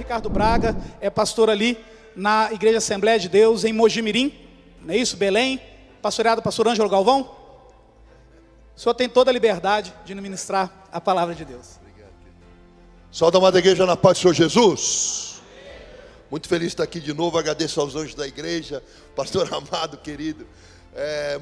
Ricardo Braga, é pastor ali na Igreja Assembleia de Deus, em Mojimirim, não é isso? Belém, pastoreado pastor Ângelo Galvão. O senhor tem toda a liberdade de ministrar a palavra de Deus. Salve, amada igreja, na paz do Senhor Jesus. Muito feliz de estar aqui de novo. Agradeço aos anjos da igreja, pastor amado, querido.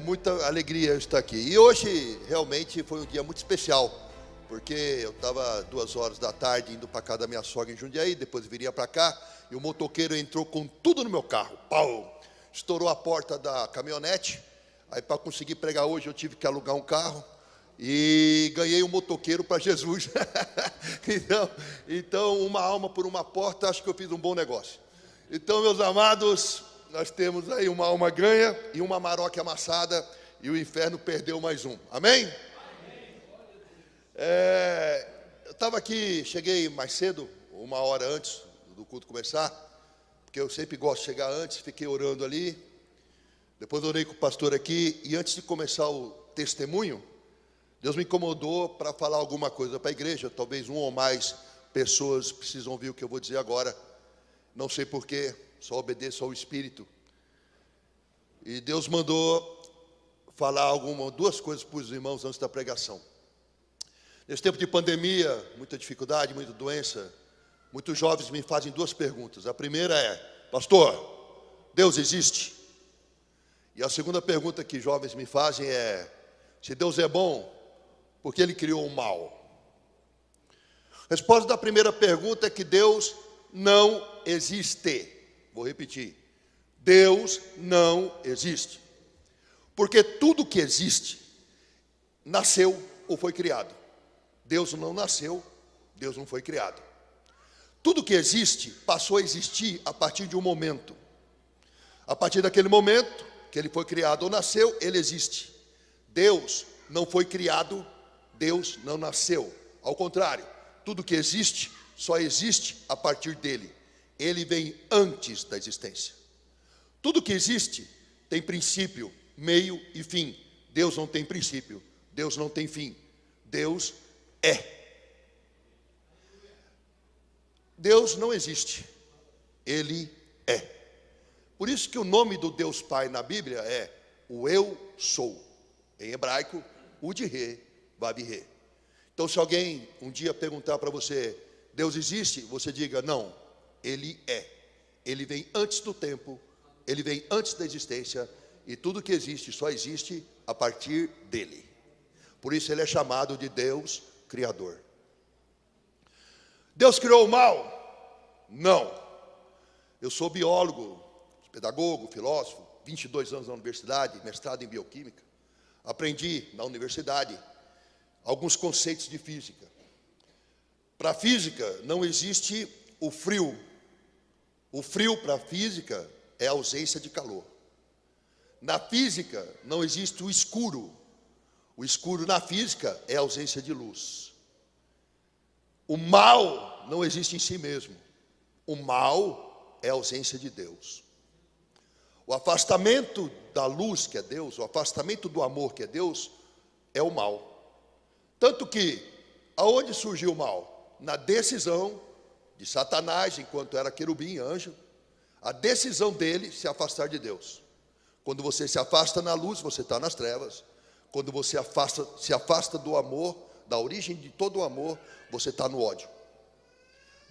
Muita alegria estar aqui. E hoje realmente foi um dia muito especial, porque eu estava 2 horas da tarde indo para casa da minha sogra em Jundiaí, depois viria para cá, e o motoqueiro entrou com tudo no meu carro. Pau! Estourou a porta da caminhonete. Aí, para conseguir pregar hoje, eu tive que alugar um carro. E ganhei um motoqueiro para Jesus. então, uma alma por uma porta, acho que eu fiz um bom negócio. Então, meus amados, nós temos aí uma alma ganha e uma maroca amassada, e o inferno perdeu mais um. Amém? Eu estava aqui, cheguei mais cedo, 1 hora antes do culto começar, porque eu sempre gosto de chegar antes, fiquei orando ali. Depois orei com o pastor aqui, e antes de começar o testemunho, Deus me incomodou para falar alguma coisa para a igreja. Talvez 1 ou mais pessoas precisam ouvir o que eu vou dizer agora. Não sei porquê, só obedeço ao Espírito. E Deus mandou falar 2 coisas para os irmãos antes da pregação. Nesse tempo de pandemia, muita dificuldade, muita doença, muitos jovens me fazem 2 perguntas. A primeira é: pastor, Deus existe? E a segunda pergunta que jovens me fazem é: se Deus é bom, por que Ele criou o mal? A resposta da primeira pergunta é que Deus não existe. Vou repetir: Deus não existe. Porque tudo que existe nasceu ou foi criado. Deus não nasceu, Deus não foi criado. Tudo que existe passou a existir a partir de um momento. A partir daquele momento que ele foi criado ou nasceu, ele existe. Deus não foi criado, Deus não nasceu. Ao contrário, tudo que existe só existe a partir dele. Ele vem antes da existência. Tudo que existe tem princípio, meio e fim. Deus não tem princípio, Deus não tem fim. Deus é. Deus não existe, Ele é. Por isso que o nome do Deus Pai na Bíblia é o Eu Sou. Em hebraico, Ud-Re, Vav-Re. Então, se alguém um dia perguntar para você: Deus existe? Você diga: não, Ele é. Ele vem antes do tempo, Ele vem antes da existência, e tudo que existe só existe a partir dele. Por isso ele é chamado de Deus Criador. Deus criou o mal? Não. Eu sou biólogo, pedagogo, filósofo, 22 anos na universidade, mestrado em bioquímica. Aprendi na universidade alguns conceitos de física. Para a física não existe o frio. O frio para a física é a ausência de calor. Na física não existe o escuro. O escuro na física é a ausência de luz. O mal não existe em si mesmo. O mal é a ausência de Deus. O afastamento da luz, que é Deus, o afastamento do amor, que é Deus, é o mal. Tanto que, aonde surgiu o mal? Na decisão de Satanás, enquanto era querubim, anjo, a decisão dele se afastar de Deus. Quando você se afasta na luz, você está nas trevas. Quando você se afasta do amor, da origem de todo o amor, você está no ódio.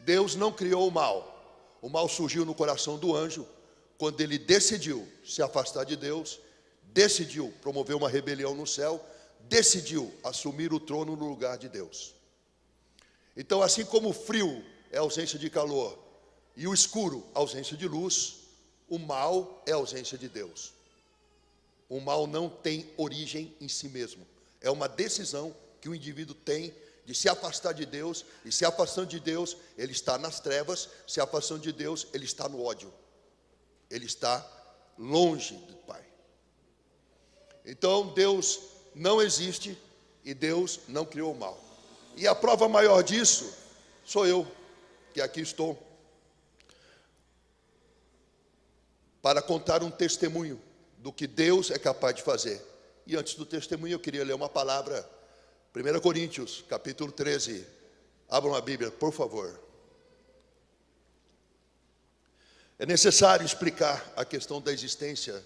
Deus não criou o mal. O mal surgiu no coração do anjo, quando ele decidiu se afastar de Deus, decidiu promover uma rebelião no céu, decidiu assumir o trono no lugar de Deus. Então, assim como o frio é ausência de calor e o escuro ausência de luz, o mal é ausência de Deus. O mal não tem origem em si mesmo. É uma decisão que o indivíduo tem de se afastar de Deus, e se afastando de Deus, ele está nas trevas. Se afastando de Deus, ele está no ódio. Ele está longe do Pai. Então, Deus não existe e Deus não criou o mal. E a prova maior disso sou eu, que aqui estou, para contar um testemunho do que Deus é capaz de fazer. E antes do testemunho eu queria ler uma palavra, 1 Coríntios, capítulo 13. Abram a Bíblia, por favor. É necessário explicar a questão da existência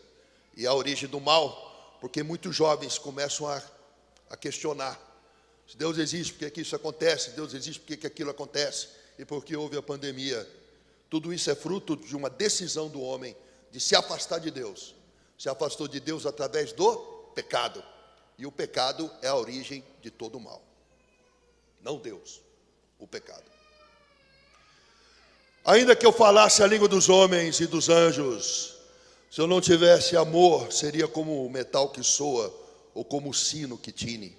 e a origem do mal, porque muitos jovens começam a questionar. Se Deus existe, por que isso acontece? Se Deus existe, por que aquilo acontece? E por que houve a pandemia? Tudo isso é fruto de uma decisão do homem de se afastar de Deus. Se afastou de Deus através do pecado. E o pecado é a origem de todo o mal. Não Deus, o pecado. Ainda que eu falasse a língua dos homens e dos anjos, se eu não tivesse amor, seria como o metal que soa, ou como o sino que tine.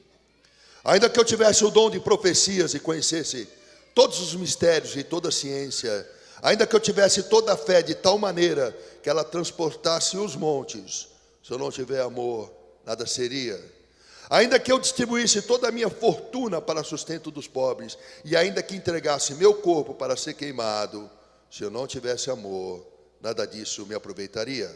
Ainda que eu tivesse o dom de profecias e conhecesse todos os mistérios e toda a ciência, ainda que eu tivesse toda a fé de tal maneira que ela transportasse os montes, se eu não tiver amor, nada seria. Ainda que eu distribuísse toda a minha fortuna para sustento dos pobres, e ainda que entregasse meu corpo para ser queimado, se eu não tivesse amor, nada disso me aproveitaria.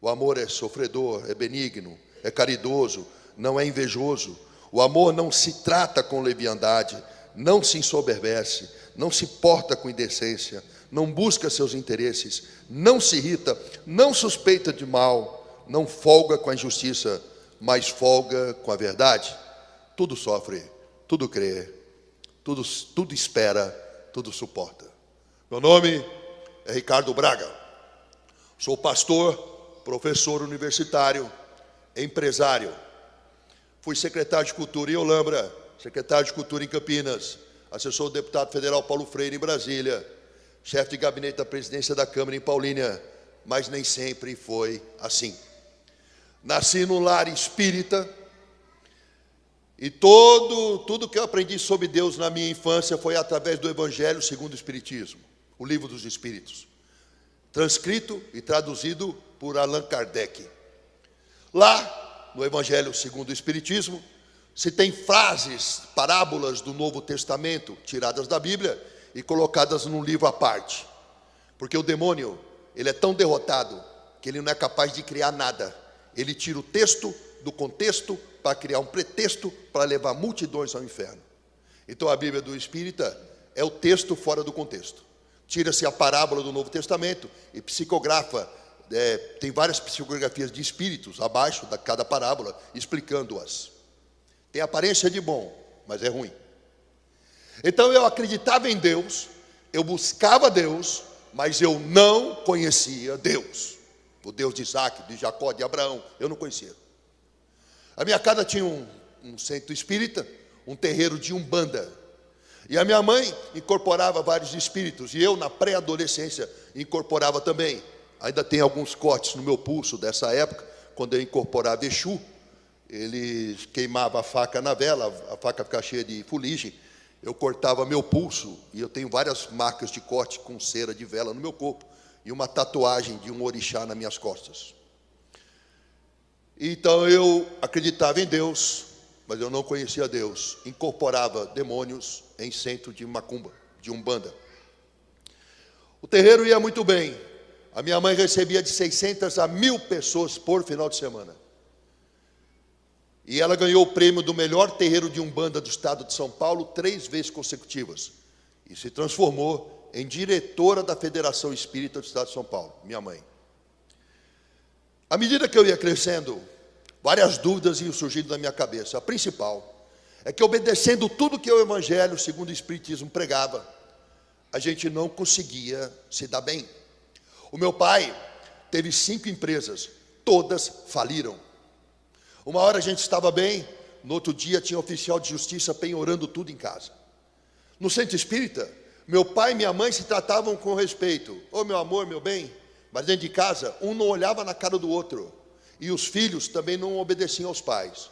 O amor é sofredor, é benigno, é caridoso, não é invejoso. O amor não se trata com leviandade, não se ensoberbece, não se porta com indecência, não busca seus interesses, não se irrita, não suspeita de mal, não folga com a injustiça, mas folga com a verdade. Tudo sofre, tudo crê, tudo espera, tudo suporta. Meu nome é Ricardo Braga. Sou pastor, professor universitário, empresário. Fui secretário de Cultura em Olambra, secretário de Cultura em Campinas, assessor do deputado federal Paulo Freire em Brasília, chefe de gabinete da presidência da Câmara em Paulínia, mas nem sempre foi assim. Nasci num lar espírita e tudo que eu aprendi sobre Deus na minha infância foi através do Evangelho segundo o Espiritismo, o Livro dos Espíritos, transcrito e traduzido por Allan Kardec. Lá, no Evangelho segundo o Espiritismo, se tem frases, parábolas do Novo Testamento, tiradas da Bíblia e colocadas num livro à parte. Porque o demônio, ele é tão derrotado, que ele não é capaz de criar nada. Ele tira o texto do contexto para criar um pretexto para levar multidões ao inferno. Então a Bíblia do Espírita é o texto fora do contexto. Tira-se a parábola do Novo Testamento e psicografa. Tem várias psicografias de espíritos abaixo de cada parábola, explicando-as. Tem aparência de bom, mas é ruim. Então eu acreditava em Deus, eu buscava Deus, mas eu não conhecia Deus. O Deus de Isaac, de Jacó, de Abraão, eu não conhecia. A minha casa tinha um centro espírita, um terreiro de umbanda. E a minha mãe incorporava vários espíritos, e eu na pré-adolescência incorporava também. Ainda tem alguns cortes no meu pulso dessa época, quando eu incorporava Exu, ele queimava a faca na vela, a faca ficava cheia de fuligem, eu cortava meu pulso, e eu tenho várias marcas de corte com cera de vela no meu corpo, e uma tatuagem de um orixá nas minhas costas. Então eu acreditava em Deus, mas eu não conhecia Deus, incorporava demônios em centro de macumba, de umbanda. O terreiro ia muito bem. A minha mãe recebia de 600 a 1.000 pessoas por final de semana. E ela ganhou o prêmio do melhor terreiro de umbanda do estado de São Paulo 3 vezes consecutivas. E se transformou em diretora da Federação Espírita do estado de São Paulo, minha mãe. À medida que eu ia crescendo, várias dúvidas iam surgindo na minha cabeça. A principal é que, obedecendo tudo que o Evangelho segundo o Espiritismo pregava, a gente não conseguia se dar bem. O meu pai teve 5 empresas, todas faliram. Uma hora a gente estava bem, no outro dia tinha oficial de justiça penhorando tudo em casa. No centro espírita, meu pai e minha mãe se tratavam com respeito. Ô meu amor, meu bem. Mas dentro de casa, um não olhava na cara do outro. E os filhos também não obedeciam aos pais.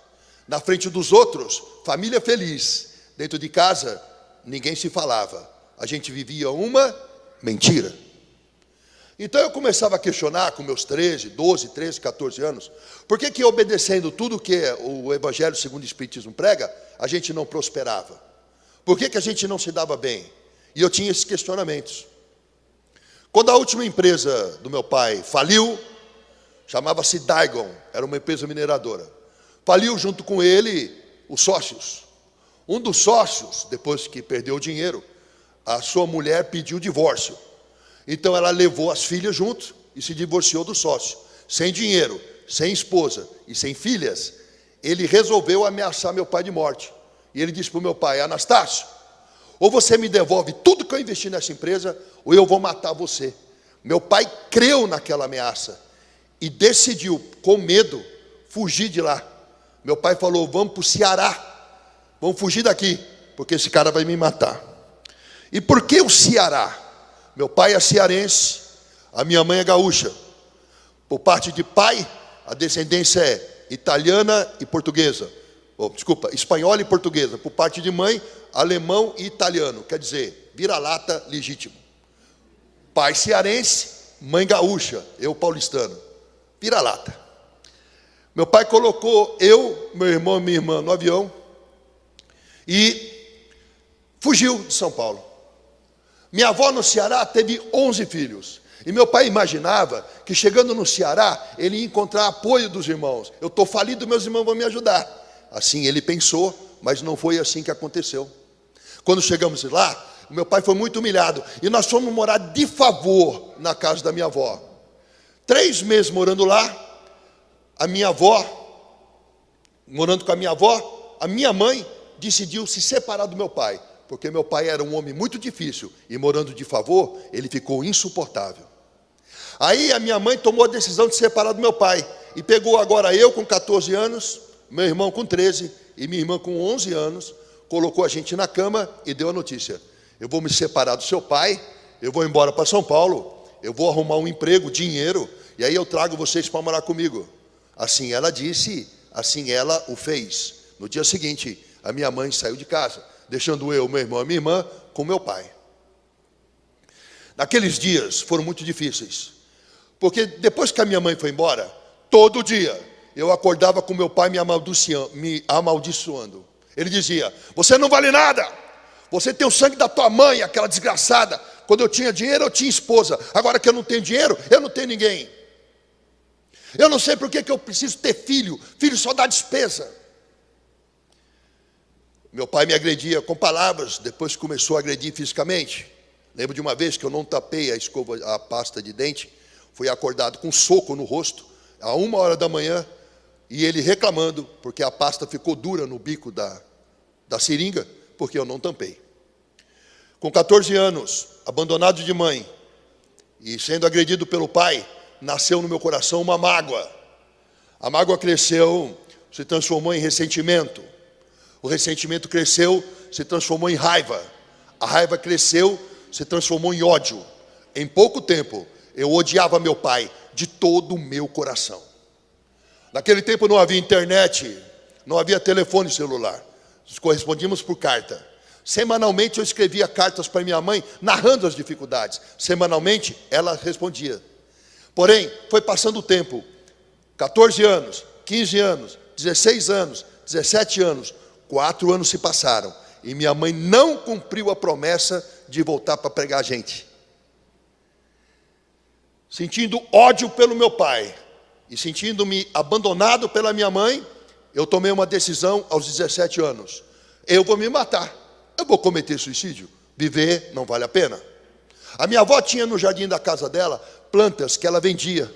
Na frente dos outros, família feliz. Dentro de casa, ninguém se falava. A gente vivia uma mentira. Então eu começava a questionar com meus 12, 13, 14 anos, por que obedecendo tudo que o Evangelho segundo o Espiritismo prega, a gente não prosperava? Por que a gente não se dava bem? E eu tinha esses questionamentos. Quando a última empresa do meu pai faliu, chamava-se Daigon, era uma empresa mineradora. Faliu junto com ele os sócios. Um dos sócios, depois que perdeu o dinheiro, a sua mulher pediu o divórcio. Então ela levou as filhas junto e se divorciou do sócio. Sem dinheiro, sem esposa e sem filhas, ele resolveu ameaçar meu pai de morte. E ele disse para o meu pai: Anastácio, ou você me devolve tudo que eu investi nessa empresa, ou eu vou matar você. Meu pai creu naquela ameaça e decidiu, com medo, fugir de lá. Meu pai falou: vamos para o Ceará, vamos fugir daqui, porque esse cara vai me matar. E por que o Ceará? Meu pai é cearense, a minha mãe é gaúcha. Por parte de pai, a descendência é italiana e portuguesa. Espanhola e portuguesa. Por parte de mãe, alemão e italiano. Quer dizer, vira-lata legítimo. Pai cearense, mãe gaúcha, eu paulistano. Vira-lata. Meu pai colocou eu, meu irmão e minha irmã no avião e fugiu de São Paulo. Minha avó no Ceará teve 11 filhos. E meu pai imaginava que chegando no Ceará, ele ia encontrar apoio dos irmãos. Eu estou falido, meus irmãos vão me ajudar. Assim ele pensou, mas não foi assim que aconteceu. Quando chegamos lá, meu pai foi muito humilhado. E nós fomos morar de favor na casa da minha avó. 3 meses morando lá, morando com a minha avó, a minha mãe decidiu se separar do meu pai. Porque meu pai era um homem muito difícil. E morando de favor, ele ficou insuportável. Aí a minha mãe tomou a decisão de se separar do meu pai. E pegou agora eu com 14 anos, meu irmão com 13 e minha irmã com 11 anos, colocou a gente na cama e deu a notícia: eu vou me separar do seu pai, eu vou embora para São Paulo, eu vou arrumar um emprego, dinheiro, e aí eu trago vocês para morar comigo. Assim ela disse, assim ela o fez. No dia seguinte, a minha mãe saiu de casa, deixando eu, meu irmão e minha irmã com meu pai. Naqueles dias foram muito difíceis, porque depois que a minha mãe foi embora, todo dia eu acordava com meu pai me amaldiçoando. Ele dizia: você não vale nada, você tem o sangue da tua mãe, aquela desgraçada. Quando eu tinha dinheiro, eu tinha esposa. Agora que eu não tenho dinheiro, eu não tenho ninguém. Eu não sei por que eu preciso ter filho. Filho só dá despesa. Meu pai me agredia com palavras, depois começou a agredir fisicamente. Lembro de uma vez que eu não tapei a pasta de dente, fui acordado com um soco no rosto, a 1h da manhã, e ele reclamando, porque a pasta ficou dura no bico da seringa, porque eu não tampei. Com 14 anos, abandonado de mãe, e sendo agredido pelo pai, nasceu no meu coração uma mágoa. A mágoa cresceu, se transformou em ressentimento. O ressentimento cresceu, se transformou em raiva. A raiva cresceu, se transformou em ódio. Em pouco tempo, eu odiava meu pai de todo o meu coração. Naquele tempo não havia internet, não havia telefone celular. Nós correspondíamos por carta. Semanalmente eu escrevia cartas para minha mãe, narrando as dificuldades. Semanalmente ela respondia. Porém, foi passando o tempo. 14 anos, 15 anos, 16 anos, 17 anos. 4 anos se passaram. E minha mãe não cumpriu a promessa de voltar para pregar a gente. Sentindo ódio pelo meu pai e sentindo-me abandonado pela minha mãe, eu tomei uma decisão aos 17 anos. Eu vou me matar. Eu vou cometer suicídio. Viver não vale a pena. A minha avó tinha no jardim da casa dela plantas que ela vendia.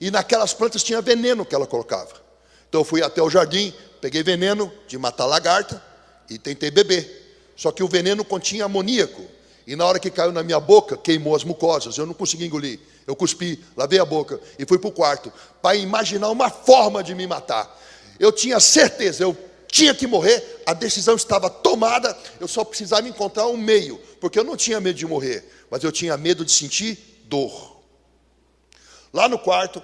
E naquelas plantas tinha veneno que ela colocava. Então eu fui até o jardim, peguei veneno de matar lagarta e tentei beber. Só que o veneno continha amoníaco. E na hora que caiu na minha boca, queimou as mucosas. Eu não consegui engolir. Eu cuspi, lavei a boca e fui para o quarto para imaginar uma forma de me matar. Eu tinha certeza, eu tinha que morrer, a decisão estava tomada, eu só precisava encontrar um meio, porque eu não tinha medo de morrer, mas eu tinha medo de sentir dor. Lá no quarto,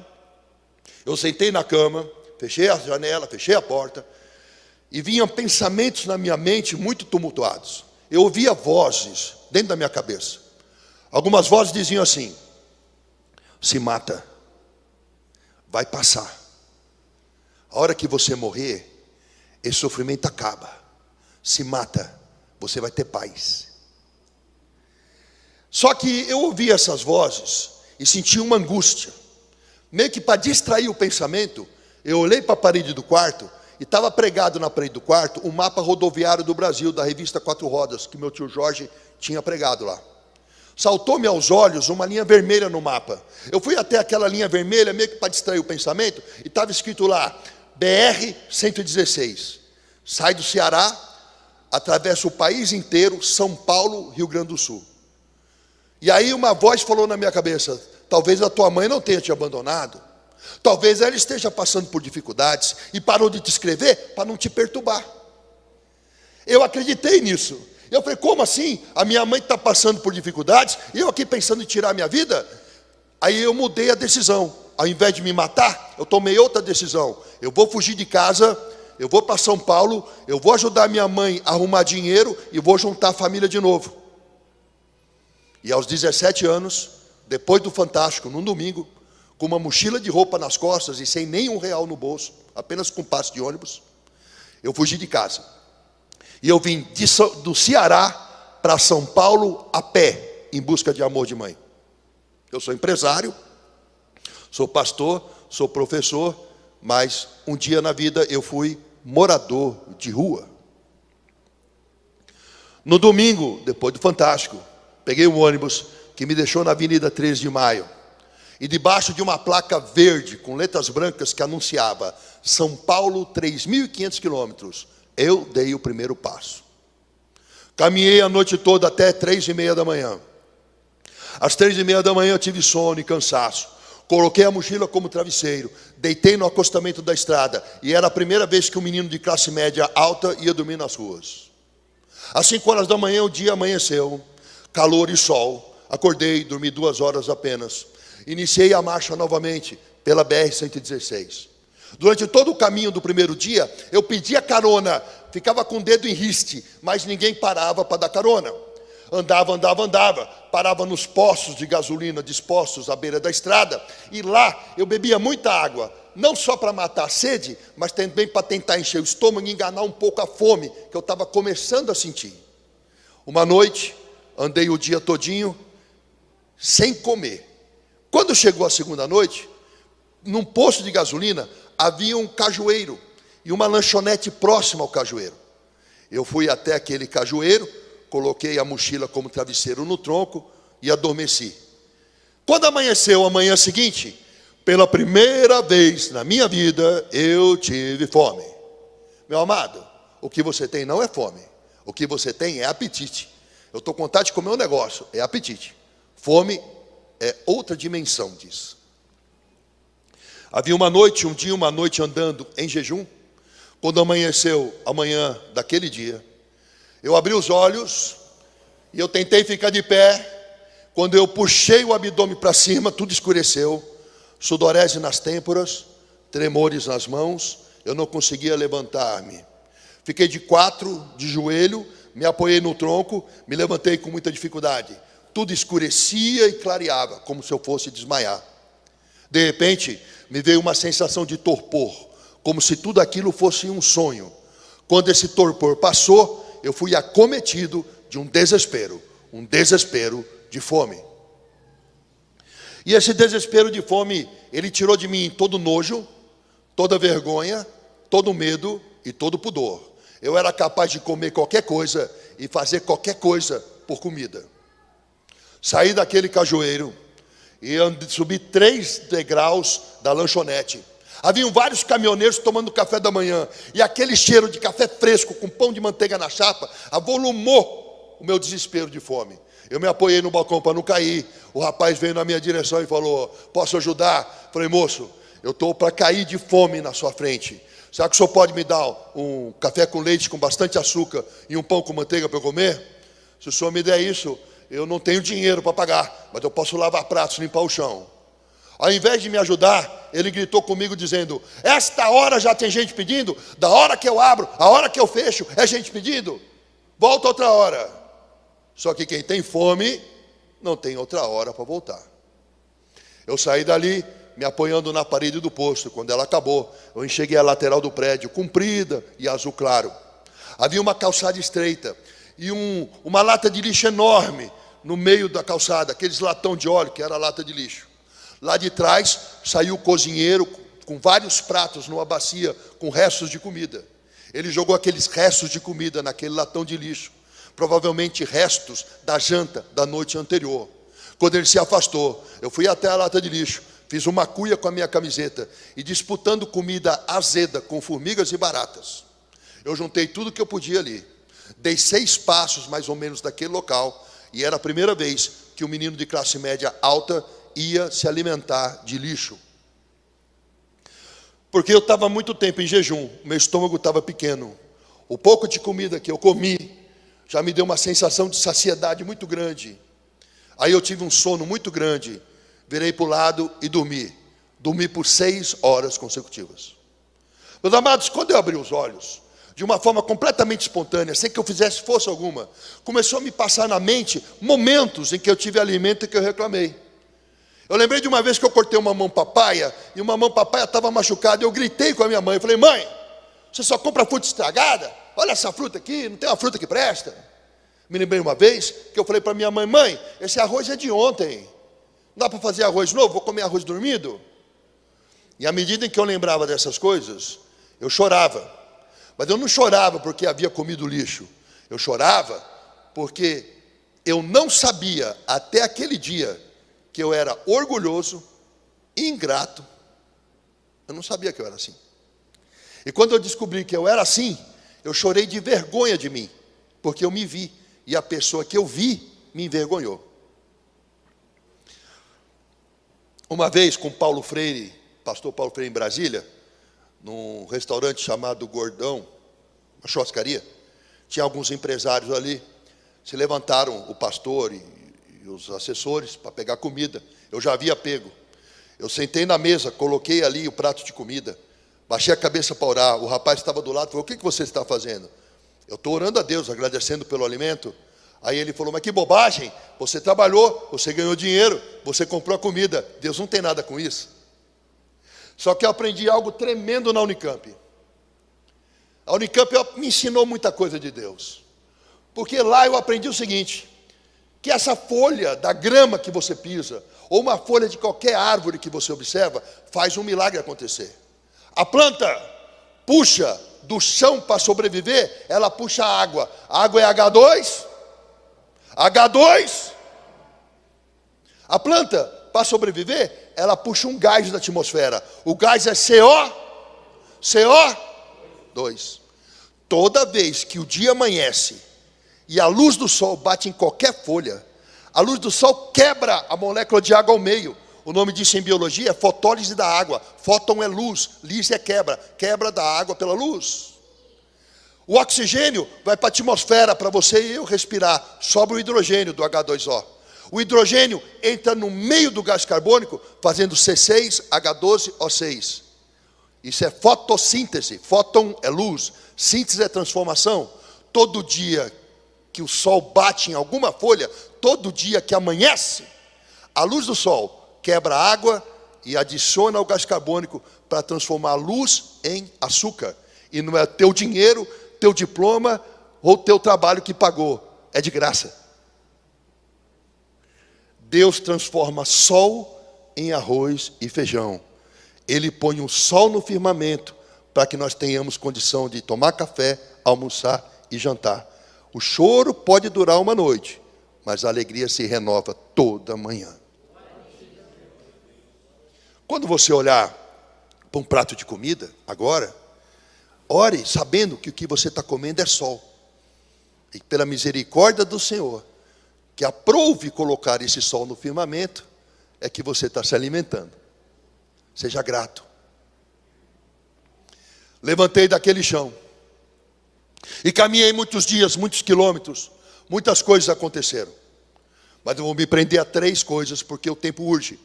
eu sentei na cama, fechei a janela, fechei a porta, e vinham pensamentos na minha mente muito tumultuados. Eu ouvia vozes dentro da minha cabeça. Algumas vozes diziam assim: se mata, vai passar. A hora que você morrer, esse sofrimento acaba. Se mata, você vai ter paz. Só que eu ouvi essas vozes e senti uma angústia. Meio que para distrair o pensamento, eu olhei para a parede do quarto e estava pregado na parede do quarto o mapa rodoviário do Brasil, da revista Quatro Rodas, que meu tio Jorge tinha pregado lá. saltou-me aos olhos uma linha vermelha no mapa. Eu fui até aquela linha vermelha, meio que para distrair o pensamento, e estava escrito lá, BR-116. Sai do Ceará, atravessa o país inteiro, São Paulo, Rio Grande do Sul. E aí uma voz falou na minha cabeça, talvez a tua mãe não tenha te abandonado. Talvez ela esteja passando por dificuldades e parou de te escrever para não te perturbar. Eu acreditei nisso. Eu falei, como assim? A minha mãe está passando por dificuldades e eu aqui pensando em tirar a minha vida? Aí eu mudei a decisão. Ao invés de me matar, eu tomei outra decisão. Eu vou fugir de casa, eu vou para São Paulo, eu vou ajudar minha mãe a arrumar dinheiro e vou juntar a família de novo. E aos 17 anos, depois do Fantástico, num domingo, com uma mochila de roupa nas costas e sem nenhum real no bolso, apenas com passe de ônibus, eu fugi de casa. E eu vim do Ceará para São Paulo a pé, em busca de amor de mãe. Eu sou empresário, sou pastor, sou professor, mas um dia na vida eu fui morador de rua. No domingo, depois do Fantástico, peguei um ônibus que me deixou na Avenida 13 de Maio. E debaixo de uma placa verde, com letras brancas, que anunciava São Paulo, 3.500 quilômetros, eu dei o primeiro passo. Caminhei a noite toda até 3:30 da manhã. Às 3:30 da manhã eu tive sono e cansaço. Coloquei a mochila como travesseiro, deitei no acostamento da estrada, e era a primeira vez que um menino de classe média alta ia dormir nas ruas. Às 5 horas da manhã o dia amanheceu, calor e sol. Acordei, dormi 2 horas apenas. Iniciei a marcha novamente pela BR-116. Durante todo o caminho do primeiro dia, eu pedia carona, ficava com o dedo em riste, mas ninguém parava para dar carona. Andava, parava nos postos de gasolina dispostos à beira da estrada, e lá eu bebia muita água, não só para matar a sede, mas também para tentar encher o estômago e enganar um pouco a fome, que eu estava começando a sentir. Uma noite, andei o dia todinho, sem comer. Quando chegou a segunda noite, num posto de gasolina, havia um cajueiro e uma lanchonete próxima ao cajueiro. Eu fui até aquele cajueiro, coloquei a mochila como travesseiro no tronco e adormeci. Quando amanheceu a manhã seguinte, pela primeira vez na minha vida, eu tive fome. Meu amado, o que você tem não é fome. O que você tem é apetite. Eu estou com vontade de comer um negócio, é apetite. Fome é outra dimensão disso. Havia uma noite andando em jejum. Quando amanheceu a manhã daquele dia, eu abri os olhos e eu tentei ficar de pé. Quando eu puxei o abdômen para cima, tudo escureceu. Sudorese nas têmporas, tremores nas mãos. Eu não conseguia levantar-me. Fiquei de 4, de joelho, me apoiei no tronco, me levantei com muita dificuldade. Tudo escurecia e clareava, como se eu fosse desmaiar. De repente, me veio uma sensação de torpor, como se tudo aquilo fosse um sonho. Quando esse torpor passou, eu fui acometido de um desespero de fome. E esse desespero de fome, ele tirou de mim todo nojo, toda vergonha, todo medo e todo pudor. Eu era capaz de comer qualquer coisa e fazer qualquer coisa por comida. Saí daquele cajueiro e subi 3 degraus da lanchonete. Haviam vários caminhoneiros tomando café da manhã, e aquele cheiro de café fresco com pão de manteiga na chapa avolumou o meu desespero de fome. Eu me apoiei no balcão para não cair. O rapaz veio na minha direção e falou: posso ajudar? Falei: moço, eu estou para cair de fome na sua frente. Será que o senhor pode me dar um café com leite com bastante açúcar e um pão com manteiga para eu comer? Se o senhor me der isso, eu não tenho dinheiro para pagar, mas eu posso lavar pratos, limpar o chão. Ao invés de me ajudar, ele gritou comigo dizendo: esta hora já tem gente pedindo? Da hora que eu abro, a hora que eu fecho, é gente pedindo? Volta outra hora. Só que quem tem fome, não tem outra hora para voltar. Eu saí dali, me apoiando na parede do posto. Quando ela acabou, eu enxerguei a lateral do prédio, comprida e azul claro. Havia uma calçada estreita e uma lata de lixo enorme no meio da calçada, aqueles latão de óleo, que era a lata de lixo. Lá de trás saiu o cozinheiro com vários pratos numa bacia com restos de comida. Ele jogou aqueles restos de comida naquele latão de lixo. provavelmente restos da janta da noite anterior. Quando ele se afastou, eu fui até a lata de lixo, fiz uma cuia com a minha camiseta e, disputando comida azeda com formigas e baratas, eu juntei tudo que eu podia ali. Dei 6 passos mais ou menos daquele local e era a primeira vez que um menino de classe média alta ia se alimentar de lixo. Porque eu estava muito tempo em jejum, meu estômago estava pequeno. O pouco de comida que eu comi já me deu uma sensação de saciedade muito grande. Aí eu tive um sono muito grande, virei para o lado e dormi. Dormi por 6 horas consecutivas. Meus amados, quando eu abri os olhos, de uma forma completamente espontânea, sem que eu fizesse força alguma, começou a me passar na mente momentos em que eu tive alimento e que eu reclamei. Eu lembrei de uma vez que eu cortei uma mão papaya, e uma mão papaya estava machucada, e eu gritei com a minha mãe, eu falei: mãe, você só compra fruta estragada? Olha essa fruta aqui, não tem uma fruta que presta. Me lembrei uma vez que eu falei para minha mãe: mãe, esse arroz é de ontem, não dá para fazer arroz novo, vou comer arroz dormido? E à medida em que eu lembrava dessas coisas, eu chorava. Mas eu não chorava porque havia comido lixo, eu chorava porque eu não sabia até aquele dia que eu era orgulhoso, ingrato. Eu não sabia que eu era assim. E quando eu descobri que eu era assim, eu chorei de vergonha de mim, porque eu me vi, e a pessoa que eu vi me envergonhou. Uma vez com Paulo Freire, pastor Paulo Freire em Brasília, num restaurante chamado Gordão, uma churrascaria, tinha alguns empresários ali, se levantaram o pastor e os assessores para pegar comida. Eu já havia pego. Eu sentei na mesa, coloquei ali o prato de comida, baixei a cabeça para orar. O rapaz estava do lado, falou: o que você está fazendo? Eu estou orando a Deus, agradecendo pelo alimento. Aí ele falou: mas que bobagem, você trabalhou, você ganhou dinheiro, você comprou a comida, Deus não tem nada com isso. Só que eu aprendi algo tremendo na Unicamp. A Unicamp me ensinou muita coisa de Deus, porque lá eu aprendi o seguinte: que essa folha da grama que você pisa, ou uma folha de qualquer árvore que você observa, faz um milagre acontecer. A planta puxa do chão para sobreviver, ela puxa a água. A água é H2. H2. A planta, para sobreviver, ela puxa um gás da atmosfera. O gás é CO2. Toda vez que o dia amanhece e a luz do sol bate em qualquer folha, a luz do sol quebra a molécula de água ao meio. O nome disso em biologia é fotólise da água. Fóton é luz, lise é quebra. Quebra da água pela luz. O oxigênio vai para a atmosfera para você e eu respirar. Sobra o hidrogênio do H2O. O hidrogênio entra no meio do gás carbônico, fazendo C6H12O6. Isso é fotossíntese. Fóton é luz, síntese é transformação. Todo dia que o sol bate em alguma folha, todo dia que amanhece, a luz do sol quebra a água e adiciona o gás carbônico para transformar a luz em açúcar. E não é teu dinheiro, teu diploma ou teu trabalho que pagou, é de graça. Deus transforma sol em arroz e feijão. Ele põe o sol no firmamento para que nós tenhamos condição de tomar café, almoçar e jantar. O choro pode durar uma noite, mas a alegria se renova toda manhã. Quando você olhar para um prato de comida, agora, ore sabendo que o que você está comendo é sol. E pela misericórdia do Senhor, que aprove colocar esse sol no firmamento, é que você está se alimentando. Seja grato. Levantei daquele chão e caminhei muitos dias, muitos quilômetros. Muitas coisas aconteceram, mas eu vou me prender a 3 coisas, porque o tempo urge.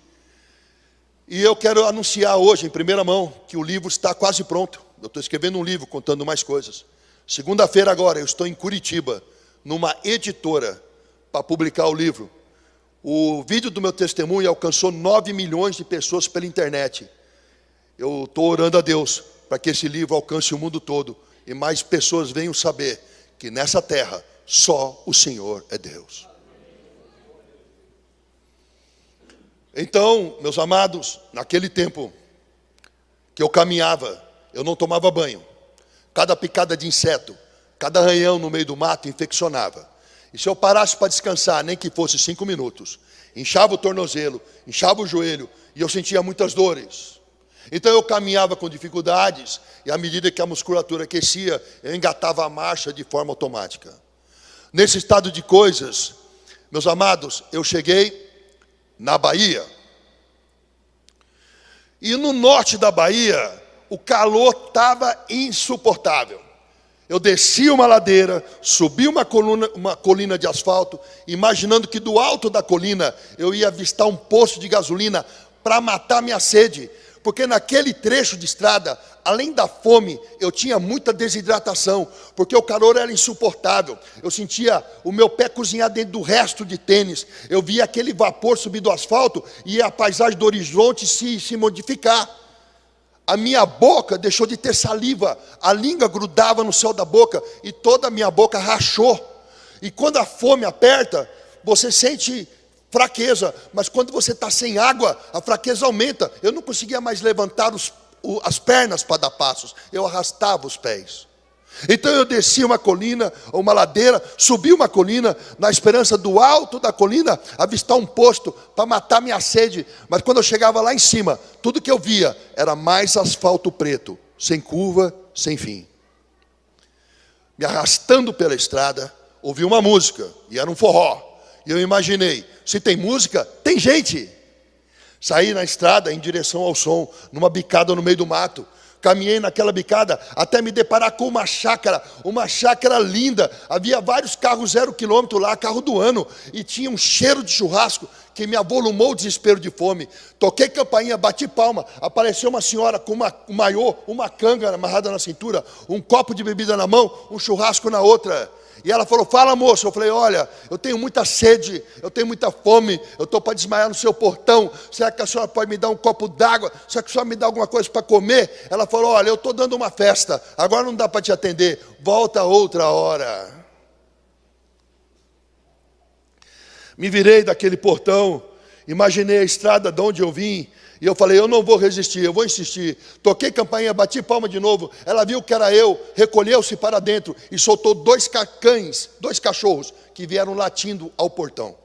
E eu quero anunciar hoje, em primeira mão, que o livro está quase pronto. Eu estou escrevendo um livro contando mais coisas. Segunda-feira agora, eu estou em Curitiba, numa editora, para publicar o livro. O vídeo do meu testemunho alcançou 9 milhões de pessoas pela internet. Eu estou orando a Deus para que esse livro alcance o mundo todo e mais pessoas venham saber que nessa terra só o Senhor é Deus. Então, meus amados, naquele tempo que eu caminhava, eu não tomava banho. Cada picada de inseto, cada arranhão no meio do mato infeccionava. E se eu parasse para descansar, nem que fosse 5 minutos, inchava o tornozelo, inchava o joelho, e eu sentia muitas dores. Então eu caminhava com dificuldades, e à medida que a musculatura aquecia, eu engatava a marcha de forma automática. Nesse estado de coisas, meus amados, eu cheguei na Bahia. E no norte da Bahia, o calor estava insuportável. Eu desci uma ladeira, subi uma colina de asfalto, imaginando que do alto da colina eu ia avistar um posto de gasolina para matar minha sede. Porque naquele trecho de estrada, além da fome, eu tinha muita desidratação, porque o calor era insuportável. Eu sentia o meu pé cozinhar dentro do resto de tênis. Eu via aquele vapor subir do asfalto e a paisagem do horizonte se modificar. A minha boca deixou de ter saliva, a língua grudava no céu da boca e toda a minha boca rachou. E quando a fome aperta, você sente fraqueza, mas quando você está sem água, a fraqueza aumenta. Eu não conseguia mais levantar as pernas para dar passos, eu arrastava os pés. Então eu desci uma colina, uma ladeira, subi uma colina, na esperança do alto da colina, avistar um posto para matar minha sede. Mas quando eu chegava lá em cima, tudo que eu via era mais asfalto preto, sem curva, sem fim. Me arrastando pela estrada, ouvi uma música, e era um forró. E eu imaginei, se tem música, tem gente. Saí na estrada em direção ao som, numa bicada no meio do mato. Caminhei naquela bicada até me deparar com uma chácara linda. Havia vários carros 0 quilômetro lá, carro do ano. E tinha um cheiro de churrasco que me avolumou o desespero de fome. Toquei campainha, bati palma. Apareceu uma senhora com um maiô, uma canga amarrada na cintura, um copo de bebida na mão, um churrasco na outra. E ela falou, fala moço. Eu falei, olha, eu tenho muita sede, eu tenho muita fome, eu estou para desmaiar no seu portão. Será que a senhora pode me dar um copo d'água? Será que a senhora me dá alguma coisa para comer? Ela falou, olha, eu estou dando uma festa, agora não dá para te atender, volta outra hora. Me virei daquele portão, imaginei a estrada de onde eu vim, e eu falei, eu não vou resistir, eu vou insistir. Toquei campainha, bati palma de novo. Ela viu que era eu, recolheu-se para dentro e soltou 2 cães, 2 cachorros, que vieram latindo ao portão.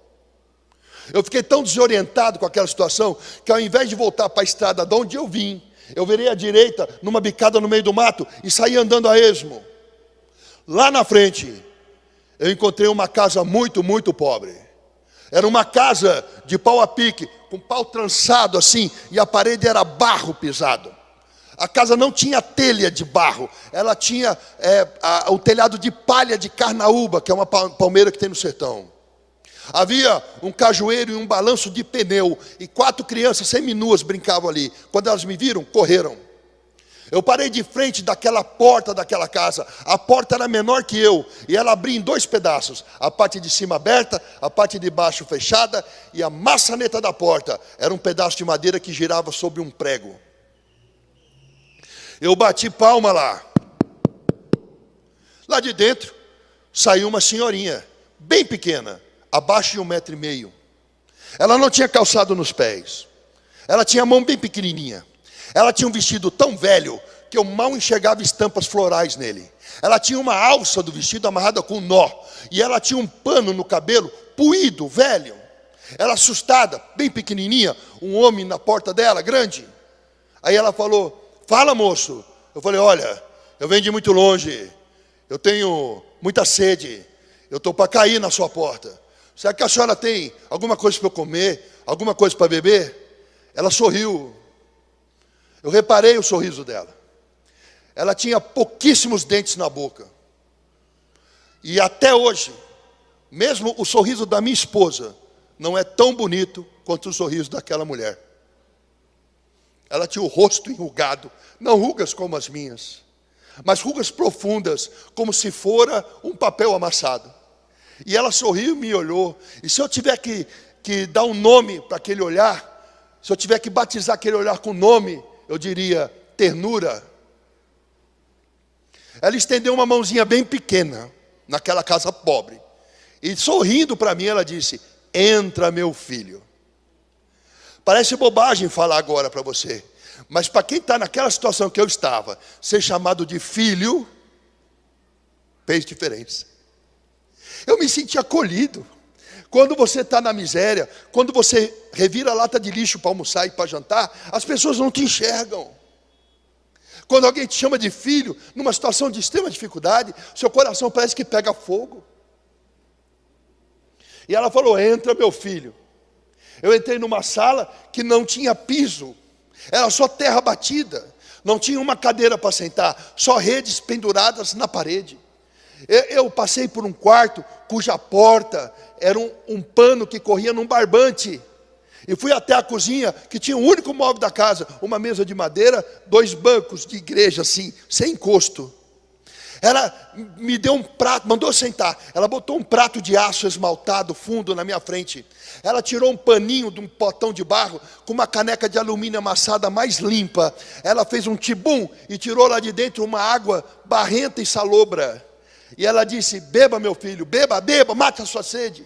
Eu fiquei tão desorientado com aquela situação, que ao invés de voltar para a estrada de onde eu vim, eu virei à direita, numa bicada no meio do mato, e saí andando a esmo. Lá na frente, eu encontrei uma casa muito, muito pobre. Era uma casa de pau a pique, com pau trançado assim, e a parede era barro pisado. A casa não tinha telha de barro, ela tinha o telhado de palha de carnaúba, que é uma palmeira que tem no sertão. Havia um cajueiro e um balanço de pneu, e 4 crianças seminuas brincavam ali. Quando elas me viram, correram. Eu parei de frente daquela porta daquela casa. A porta era menor que eu, e ela abria em 2 pedaços. A parte de cima aberta, a parte de baixo fechada, e a maçaneta da porta era um pedaço de madeira que girava sobre um prego. Eu bati palma lá. Lá de dentro, saiu uma senhorinha, bem pequena, abaixo de 1,5 metro. Ela não tinha calçado nos pés. Ela tinha a mão bem pequenininha. Ela tinha um vestido tão velho que eu mal enxergava estampas florais nele. Ela tinha uma alça do vestido amarrada com um nó. E ela tinha um pano no cabelo, puído, velho. Ela assustada, bem pequenininha, um homem na porta dela, grande. Aí ela falou, fala moço. Eu falei, olha, eu venho de muito longe. Eu tenho muita sede. Eu estou para cair na sua porta. Será que a senhora tem alguma coisa para eu comer? Alguma coisa para beber? Ela sorriu. Eu reparei o sorriso dela. Ela tinha pouquíssimos dentes na boca. E até hoje, mesmo o sorriso da minha esposa não é tão bonito quanto o sorriso daquela mulher. Ela tinha o rosto enrugado, não rugas como as minhas, mas rugas profundas, como se fora um papel amassado. E ela sorriu e me olhou. E se eu tiver que dar um nome para aquele olhar, se eu tiver que batizar aquele olhar com nome, eu diria ternura. Ela estendeu uma mãozinha bem pequena naquela casa pobre. E sorrindo para mim ela disse, entra meu filho. Parece bobagem falar agora para você. Mas para quem está naquela situação que eu estava, ser chamado de filho, fez diferença. Eu me senti acolhido. Quando você está na miséria, quando você revira a lata de lixo para almoçar e para jantar, as pessoas não te enxergam. Quando alguém te chama de filho, numa situação de extrema dificuldade, seu coração parece que pega fogo. E ela falou: entra, meu filho. Eu entrei numa sala que não tinha piso, era só terra batida, não tinha uma cadeira para sentar, só redes penduradas na parede. Eu passei por um quarto cuja porta era um pano que corria num barbante. E fui até a cozinha, que tinha o único móvel da casa, uma mesa de madeira, 2 bancos de igreja assim, sem encosto. Ela me deu um prato, mandou sentar. Ela botou um prato de aço esmaltado fundo na minha frente. Ela tirou um paninho de um potão de barro com uma caneca de alumínio amassada mais limpa. Ela fez um tibum e tirou lá de dentro uma água barrenta e salobra. E ela disse: beba, meu filho, beba, beba, mate a sua sede.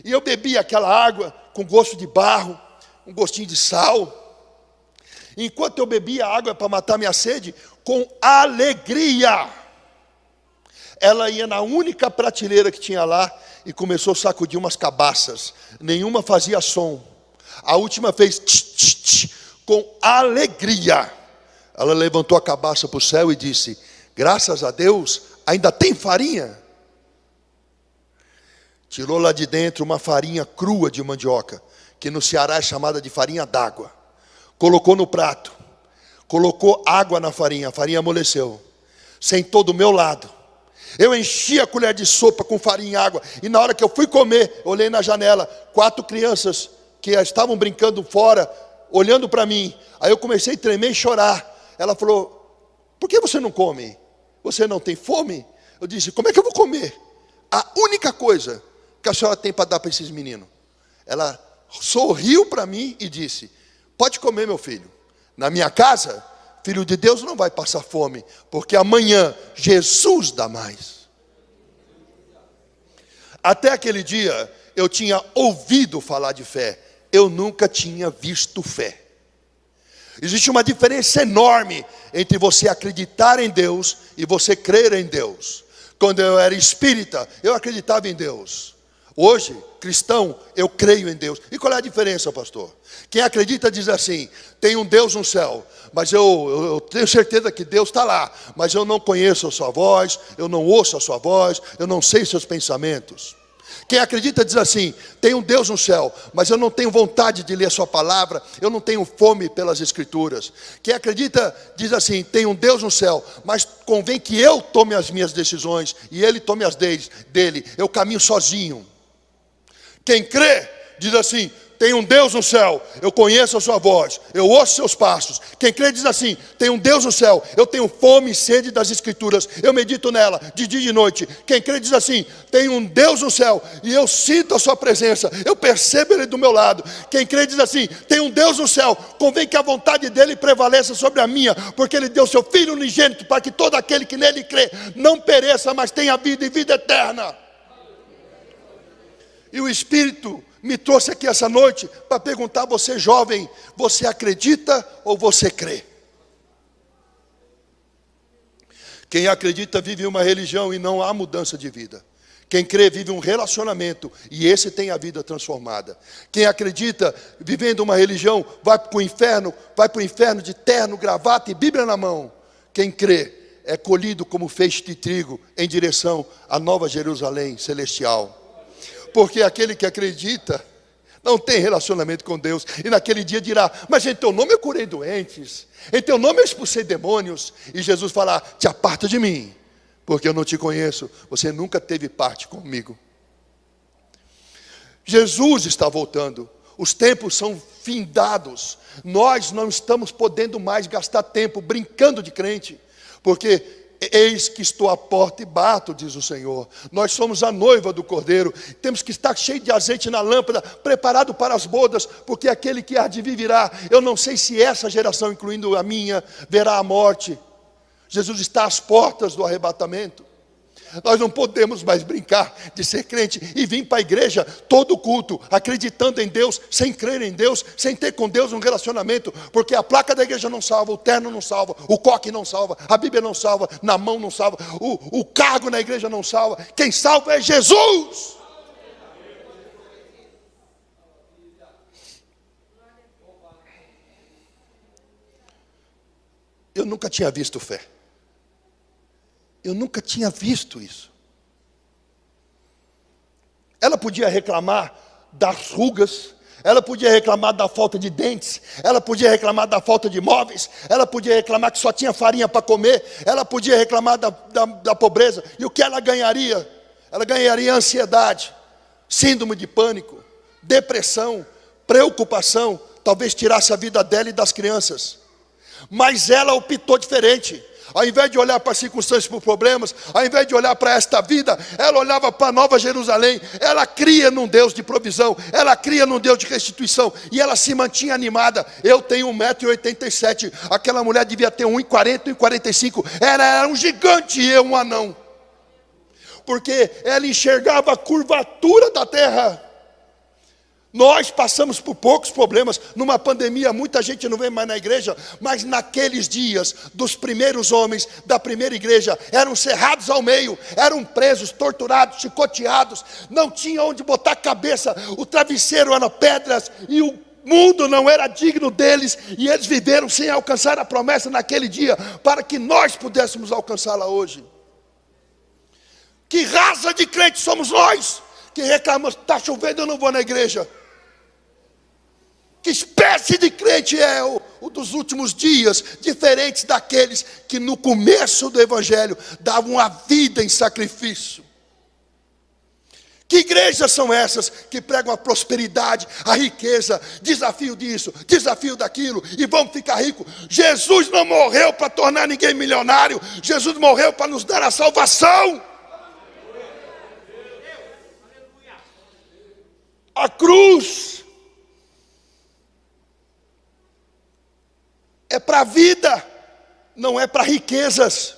E eu bebi aquela água com gosto de barro, um gostinho de sal. Enquanto eu bebia a água para matar minha sede, com alegria, ela ia na única prateleira que tinha lá e começou a sacudir umas cabaças. Nenhuma fazia som. A última fez tch, tch, tch, com alegria. Ela levantou a cabaça para o céu e disse: graças a Deus, ainda tem farinha. Tirou lá de dentro uma farinha crua de mandioca, que no Ceará é chamada de farinha d'água. Colocou no prato, colocou água na farinha, a farinha amoleceu. Sentou do meu lado. Eu enchi a colher de sopa com farinha e água. E na hora que eu fui comer, olhei na janela, 4 crianças que estavam brincando fora, olhando para mim. Aí eu comecei a tremer e chorar. Ela falou: por que você não come? Você não tem fome? Eu disse: como é que eu vou comer? A única coisa que a senhora tem para dar para esses meninos. Ela sorriu para mim e disse: pode comer, meu filho. Na minha casa, filho de Deus não vai passar fome, porque amanhã Jesus dá mais. Até aquele dia, eu tinha ouvido falar de fé, eu nunca tinha visto fé. Existe uma diferença enorme entre você acreditar em Deus e você crer em Deus. Quando eu era espírita, eu acreditava em Deus. Hoje, cristão, eu creio em Deus. E qual é a diferença, pastor? Quem acredita diz assim: tem um Deus no céu, mas eu tenho certeza que Deus está lá, mas eu não conheço a sua voz, eu não ouço a sua voz, eu não sei seus pensamentos. Quem acredita diz assim: tem um Deus no céu, mas eu não tenho vontade de ler a sua palavra, eu não tenho fome pelas escrituras. Quem acredita diz assim: tem um Deus no céu, mas convém que eu tome as minhas decisões e ele tome as dele, eu caminho sozinho. Quem crê diz assim: tem um Deus no céu, eu conheço a sua voz, eu ouço seus passos. Quem crê diz assim: tem um Deus no céu, eu tenho fome e sede das escrituras, eu medito nela de dia e de noite. Quem crê diz assim: tem um Deus no céu e eu sinto a sua presença, eu percebo ele do meu lado. Quem crê diz assim: tem um Deus no céu, convém que a vontade dele prevaleça sobre a minha, porque ele deu seu Filho unigênito para que todo aquele que nele crê não pereça, mas tenha vida e vida eterna. E o Espírito me trouxe aqui essa noite para perguntar a você, jovem: você acredita ou você crê? Quem acredita vive uma religião e não há mudança de vida. Quem crê vive um relacionamento e esse tem a vida transformada. Quem acredita vivendo uma religião vai para o inferno de terno, gravata e Bíblia na mão. Quem crê é colhido como feixe de trigo em direção à Nova Jerusalém celestial. Porque aquele que acredita não tem relacionamento com Deus. E naquele dia dirá: mas em teu nome eu curei doentes, em teu nome eu expulsei demônios. E Jesus falará: te aparta de mim, porque eu não te conheço, você nunca teve parte comigo. Jesus está voltando. Os tempos são findados. Nós não estamos podendo mais gastar tempo brincando de crente, porque eis que estou à porta e bato, diz o Senhor. Nós somos a noiva do Cordeiro. Temos que estar cheio de azeite na lâmpada, preparado para as bodas, porque aquele que há de vir virá. Eu não sei se essa geração, incluindo a minha, verá a morte. Jesus está às portas do arrebatamento. Nós não podemos mais brincar de ser crente e vir para a igreja todo culto, acreditando em Deus, sem crer em Deus, sem ter com Deus um relacionamento, porque a placa da igreja não salva, o terno não salva, o coque não salva, a Bíblia não salva, na mão não salva, o cargo na igreja não salva. Quem salva é Jesus. Eu nunca tinha visto fé. Eu nunca tinha visto isso. Ela podia reclamar das rugas, ela podia reclamar da falta de dentes, ela podia reclamar da falta de móveis, ela podia reclamar que só tinha farinha para comer, ela podia reclamar da pobreza. E o que ela ganharia? Ela ganharia ansiedade, síndrome de pânico, depressão, preocupação, talvez tirasse a vida dela e das crianças. Mas ela optou diferente. Ao invés de olhar para as circunstâncias, para os problemas, ao invés de olhar para esta vida, ela olhava para a Nova Jerusalém. Ela cria num Deus de provisão, ela cria num Deus de restituição, e ela se mantinha animada. Eu tenho 1,87 m, aquela mulher devia ter 1,40, 1,45. Ela era um gigante e eu um anão, porque ela enxergava a curvatura da terra. Nós passamos por poucos problemas. Numa pandemia, muita gente não vem mais na igreja, mas naqueles dias, dos primeiros homens da primeira igreja, eram cerrados ao meio, eram presos, torturados, chicoteados, não tinha onde botar a cabeça, o travesseiro era pedras, e o mundo não era digno deles, e eles viveram sem alcançar a promessa naquele dia, para que nós pudéssemos alcançá-la hoje. Que raça de crentes somos nós, que reclamamos, está chovendo, eu não vou na igreja? Que espécie de crente é o dos últimos dias, diferentes daqueles que no começo do evangelho davam a vida em sacrifício? Que igrejas são essas que pregam a prosperidade, a riqueza, desafio disso, desafio daquilo, e vamos ficar ricos? Jesus não morreu para tornar ninguém milionário, Jesus morreu para nos dar a salvação. A cruz é para a vida, não é para riquezas.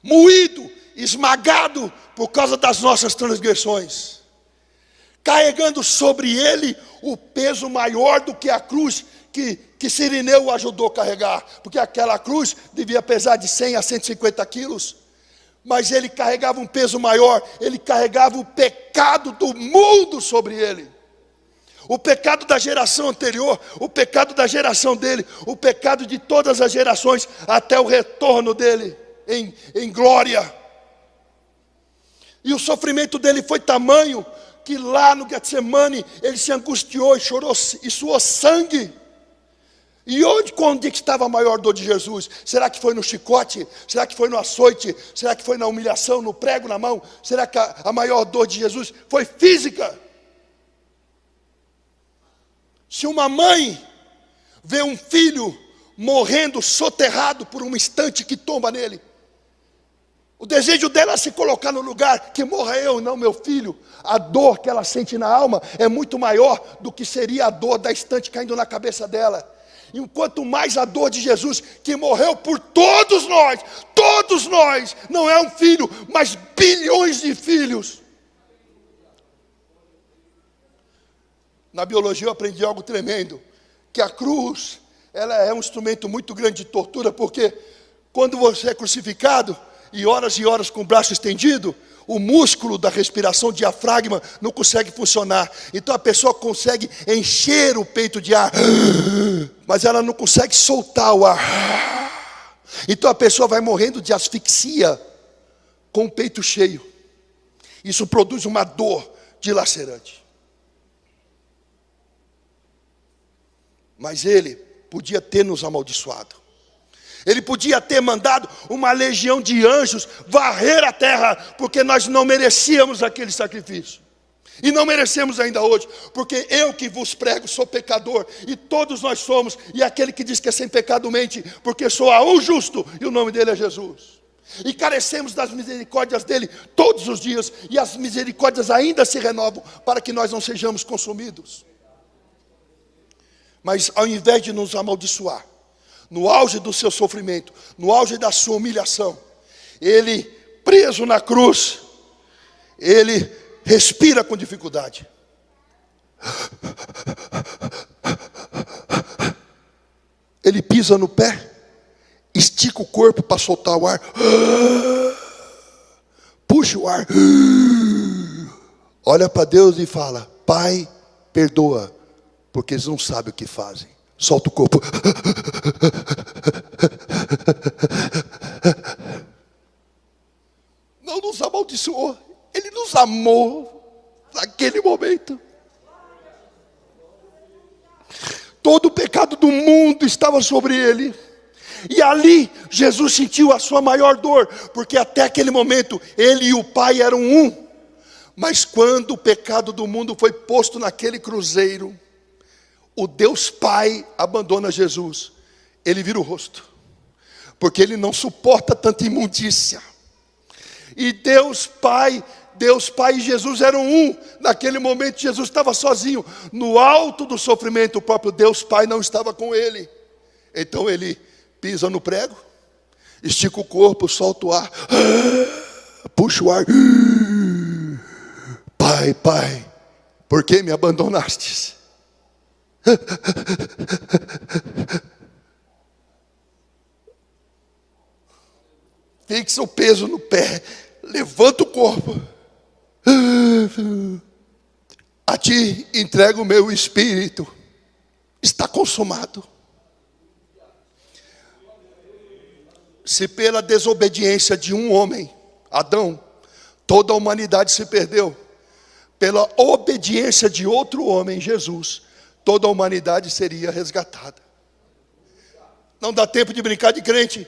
Moído, esmagado por causa das nossas transgressões, carregando sobre ele o peso maior do que a cruz que Cirineu o ajudou a carregar, porque aquela cruz devia pesar de 100 a 150 quilos, mas ele carregava um peso maior, ele carregava o pecado do mundo sobre ele. O pecado da geração anterior, o pecado da geração dele, o pecado de todas as gerações, até o retorno dele em glória. E o sofrimento dele foi tamanho, que lá no Getsemane, ele se angustiou e chorou e suou sangue. E onde que estava a maior dor de Jesus? Será que foi no chicote? Será que foi no açoite? Será que foi na humilhação, no prego na mão? Será que a maior dor de Jesus foi física? Se uma mãe vê um filho morrendo soterrado por um instante que tomba nele, o desejo dela é se colocar no lugar, que morra eu e não meu filho. A dor que ela sente na alma é muito maior do que seria a dor da instante caindo na cabeça dela. E enquanto mais a dor de Jesus, que morreu por todos nós, não é um filho, mas bilhões de filhos. Na biologia eu aprendi algo tremendo, que a cruz, ela é um instrumento muito grande de tortura, porque quando você é crucificado, e horas com o braço estendido, o músculo da respiração, diafragma, não consegue funcionar. Então a pessoa consegue encher o peito de ar, mas ela não consegue soltar o ar. Então a pessoa vai morrendo de asfixia, com o peito cheio. Isso produz uma dor dilacerante. Mas ele podia ter nos amaldiçoado. Ele podia ter mandado uma legião de anjos varrer a terra, porque nós não merecíamos aquele sacrifício. E não merecemos ainda hoje, porque eu que vos prego sou pecador, e todos nós somos, e aquele que diz que é sem pecado mente, porque só há um justo, e o nome dele é Jesus. E carecemos das misericórdias dele todos os dias, e as misericórdias ainda se renovam, para que nós não sejamos consumidos. Mas ao invés de nos amaldiçoar, no auge do seu sofrimento, no auge da sua humilhação, ele preso na cruz, ele respira com dificuldade. Ele pisa no pé, estica o corpo para soltar o ar, puxa o ar, olha para Deus e fala: Pai, perdoa, porque eles não sabem o que fazem. Solta o corpo. Não nos amaldiçoou, Ele nos amou naquele momento. Todo o pecado do mundo estava sobre Ele. E ali Jesus sentiu a sua maior dor, porque até aquele momento Ele e o Pai eram um. Mas quando o pecado do mundo foi posto naquele cruzeiro, o Deus Pai abandona Jesus. Ele vira o rosto, porque Ele não suporta tanta imundícia. E Deus Pai e Jesus eram um. Naquele momento Jesus estava sozinho. No alto do sofrimento, o próprio Deus Pai não estava com Ele. Então Ele pisa no prego, estica o corpo, solta o ar, puxa o ar. Pai, Pai, por que me abandonastes? Fixa o peso no pé, levanta o corpo. A ti entrego o meu espírito. Está consumado. Se pela desobediência de um homem, Adão, toda a humanidade se perdeu, pela obediência de outro homem, Jesus, toda a humanidade seria resgatada. Não dá tempo de brincar de crente.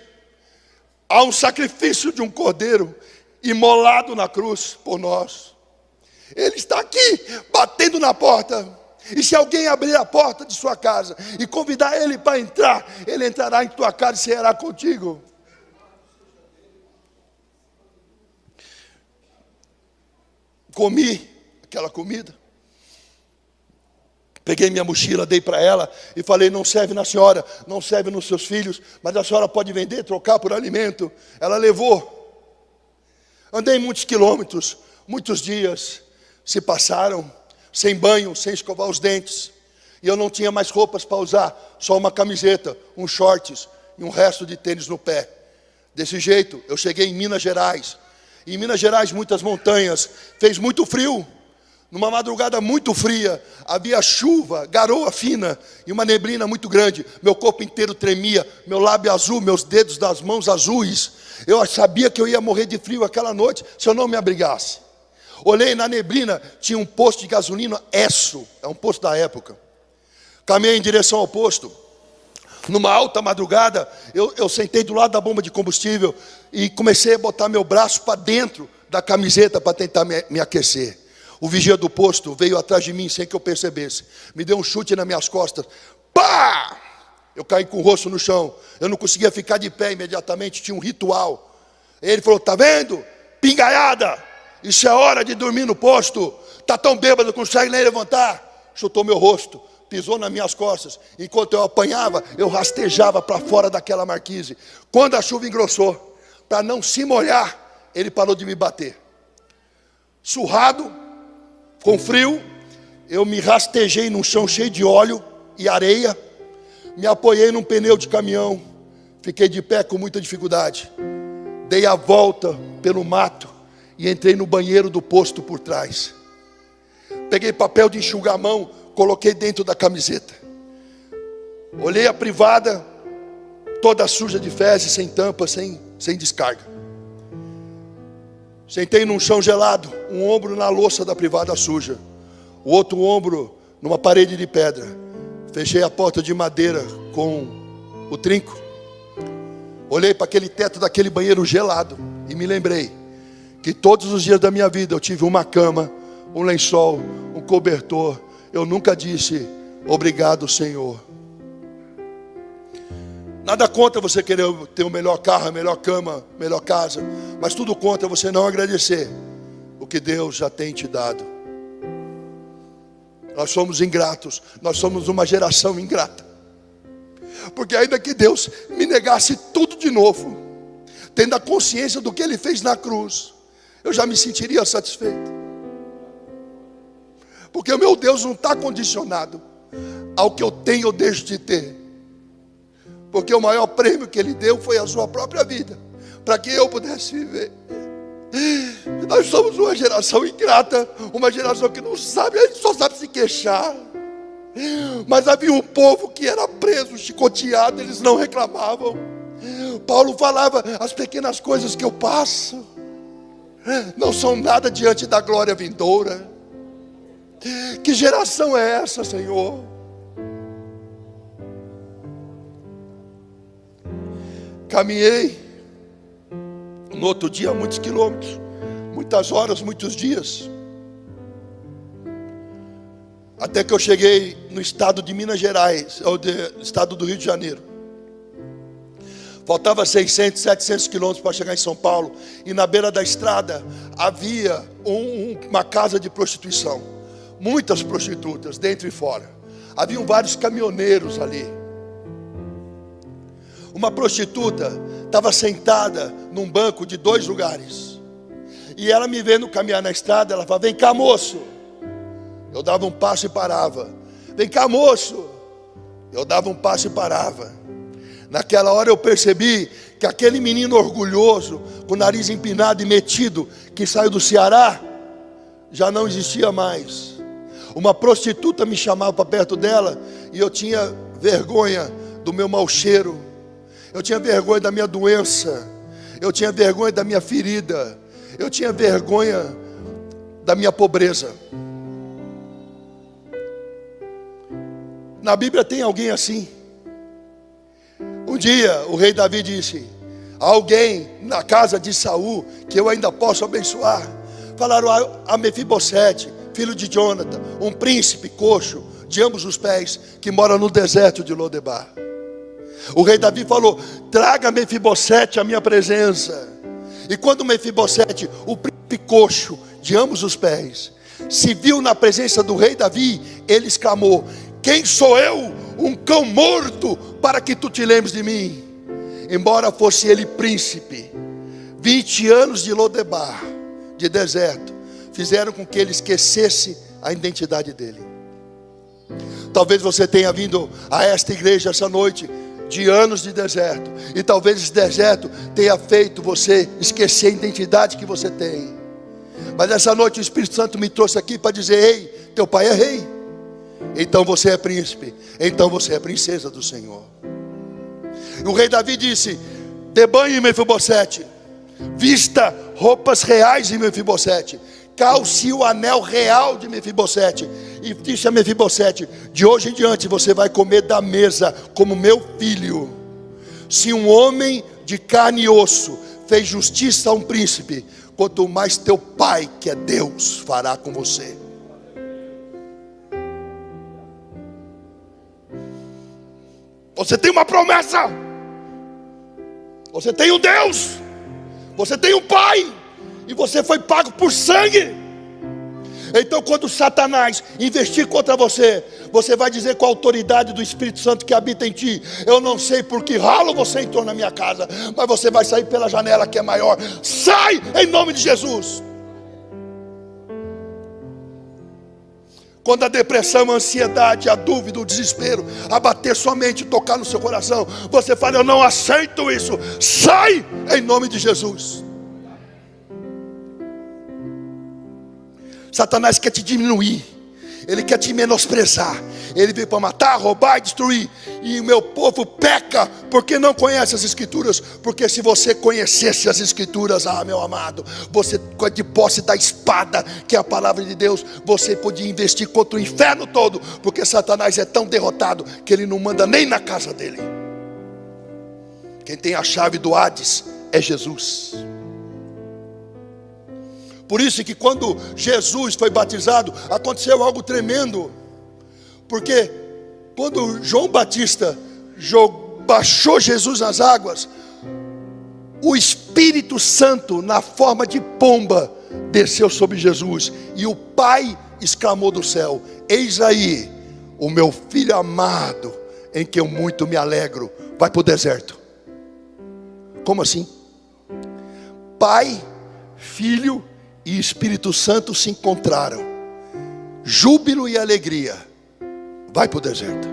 Há um sacrifício de um cordeiro imolado na cruz por nós. Ele está aqui, batendo na porta. E se alguém abrir a porta de sua casa e convidar ele para entrar, ele entrará em tua casa e ceará contigo. Comi aquela comida. Peguei minha mochila, dei para ela e falei: não serve na senhora, não serve nos seus filhos, mas a senhora pode vender, trocar por alimento. Ela levou. Andei muitos quilômetros, muitos dias se passaram, sem banho, sem escovar os dentes. E eu não tinha mais roupas para usar, só uma camiseta, uns shorts e um resto de tênis no pé. Desse jeito, eu cheguei em Minas Gerais. Em Minas Gerais, muitas montanhas, fez muito frio. Numa madrugada muito fria, havia chuva, garoa fina e uma neblina muito grande. Meu corpo inteiro tremia, meu lábio azul, meus dedos das mãos azuis. Eu sabia que eu ia morrer de frio aquela noite se eu não me abrigasse. Olhei na neblina, tinha um posto de gasolina, Esso, é um posto da época. Caminhei em direção ao posto. Numa alta madrugada, eu sentei do lado da bomba de combustível e comecei a botar meu braço para dentro da camiseta para tentar me aquecer. O vigia do posto veio atrás de mim sem que eu percebesse. Me deu um chute nas minhas costas. Pá! Eu caí com o rosto no chão. Eu não conseguia ficar de pé imediatamente, tinha um ritual. Ele falou: tá vendo? Pingaiada! Isso é hora de dormir no posto. Tá tão bêbado, não consegue nem levantar. Chutou meu rosto, pisou nas minhas costas. Enquanto eu apanhava, eu rastejava para fora daquela marquise. Quando a chuva engrossou, para não se molhar, ele parou de me bater. Surrado, com frio, eu me rastejei num chão cheio de óleo e areia. Me apoiei num pneu de caminhão. Fiquei de pé com muita dificuldade. Dei a volta pelo mato e entrei no banheiro do posto por trás. Peguei papel de enxugar a mão, coloquei dentro da camiseta. Olhei a privada, toda suja de fezes, sem tampa, sem descarga. Sentei num chão gelado, um ombro na louça da privada suja, o outro ombro numa parede de pedra. Fechei a porta de madeira com o trinco. Olhei para aquele teto daquele banheiro gelado e me lembrei que todos os dias da minha vida eu tive uma cama, um lençol, um cobertor. Eu nunca disse obrigado, Senhor. Nada contra você querer ter o melhor carro, a melhor cama, a melhor casa, mas tudo contra você não agradecer o que Deus já tem te dado. Nós somos ingratos, nós somos uma geração ingrata. Porque ainda que Deus me negasse tudo de novo, tendo a consciência do que Ele fez na cruz, eu já me sentiria satisfeito. Porque o meu Deus não está condicionado ao que eu tenho ou deixo de ter. Porque o maior prêmio que Ele deu foi a sua própria vida, para que eu pudesse viver. Nós somos uma geração ingrata, uma geração que não sabe, a gente só sabe se queixar. Mas havia um povo que era preso, chicoteado, eles não reclamavam. Paulo falava: as pequenas coisas que eu passo não são nada diante da glória vindoura. Que geração é essa, Senhor? Caminhei no outro dia muitos quilômetros, muitas horas, muitos dias, até que eu cheguei no estado de Minas Gerais, ou estado do Rio de Janeiro. Faltava 600, 700 quilômetros para chegar em São Paulo. E na beira da estrada havia uma casa de prostituição. Muitas prostitutas, dentro e fora. Haviam vários caminhoneiros ali. Uma prostituta estava sentada num banco de 2 lugares. E ela me vendo caminhar na estrada, ela falava: vem cá, moço. Eu dava um passo e parava. Vem cá, moço. Eu dava um passo e parava. Naquela hora eu percebi que aquele menino orgulhoso, com o nariz empinado e metido, que saiu do Ceará, já não existia mais. Uma prostituta me chamava para perto dela e eu tinha vergonha do meu mau cheiro. Eu tinha vergonha da minha doença. Eu tinha vergonha da minha ferida. Eu tinha vergonha da minha pobreza. Na Bíblia tem alguém assim. Um dia o rei Davi disse: alguém na casa de Saul que eu ainda posso abençoar. Falaram a Mefibosete, filho de Jonathan, um príncipe coxo de ambos os pés, que mora no deserto de Lodebar. O rei Davi falou: traga Mefibosete à minha presença. E quando Mefibosete, o príncipe coxo de ambos os pés, se viu na presença do rei Davi, ele exclamou: quem sou eu, um cão morto, para que tu te lembres de mim? Embora fosse ele príncipe, 20 anos de Lodebar, de deserto, fizeram com que ele esquecesse a identidade dele. Talvez você tenha vindo a esta igreja essa noite de anos de deserto, e talvez esse deserto tenha feito você esquecer a identidade que você tem. Mas essa noite o Espírito Santo me trouxe aqui para dizer: ei, teu pai é rei, então você é príncipe, então você é princesa do Senhor. O rei Davi disse: dê banho em Mefibosete, vista roupas reais em Mefibosete, calce o anel real de Mefibosete, e disse a Mefibosete: de hoje em diante você vai comer da mesa como meu filho. Se um homem de carne e osso fez justiça a um príncipe, quanto mais teu pai, que é Deus, fará com você. Você tem uma promessa, você tem um Deus, você tem um pai, e você foi pago por sangue. Então quando Satanás investir contra você, você vai dizer com a autoridade do Espírito Santo que habita em ti: eu não sei por que ralo você entrou na minha casa, mas você vai sair pela janela que é maior. Sai em nome de Jesus. Quando a depressão, a ansiedade, a dúvida, o desespero abater sua mente, tocar no seu coração, você fala: eu não aceito isso. Sai em nome de Jesus. Satanás quer te diminuir, ele quer te menosprezar. Ele veio para matar, roubar e destruir. E o meu povo peca porque não conhece as Escrituras. Porque se você conhecesse as Escrituras, meu amado, você, de posse da espada, que é a palavra de Deus, você podia investir contra o inferno todo. Porque Satanás é tão derrotado que ele não manda nem na casa dele. Quem tem a chave do Hades é Jesus. Por isso que quando Jesus foi batizado, aconteceu algo tremendo. Porque quando João Batista baixou Jesus nas águas, o Espírito Santo, na forma de pomba, desceu sobre Jesus. E o Pai exclamou do céu: eis aí o meu filho amado, em que eu muito me alegro. Vai para o deserto. Como assim? Pai, Filho e Espírito Santo se encontraram. Júbilo e alegria. Vai para o deserto.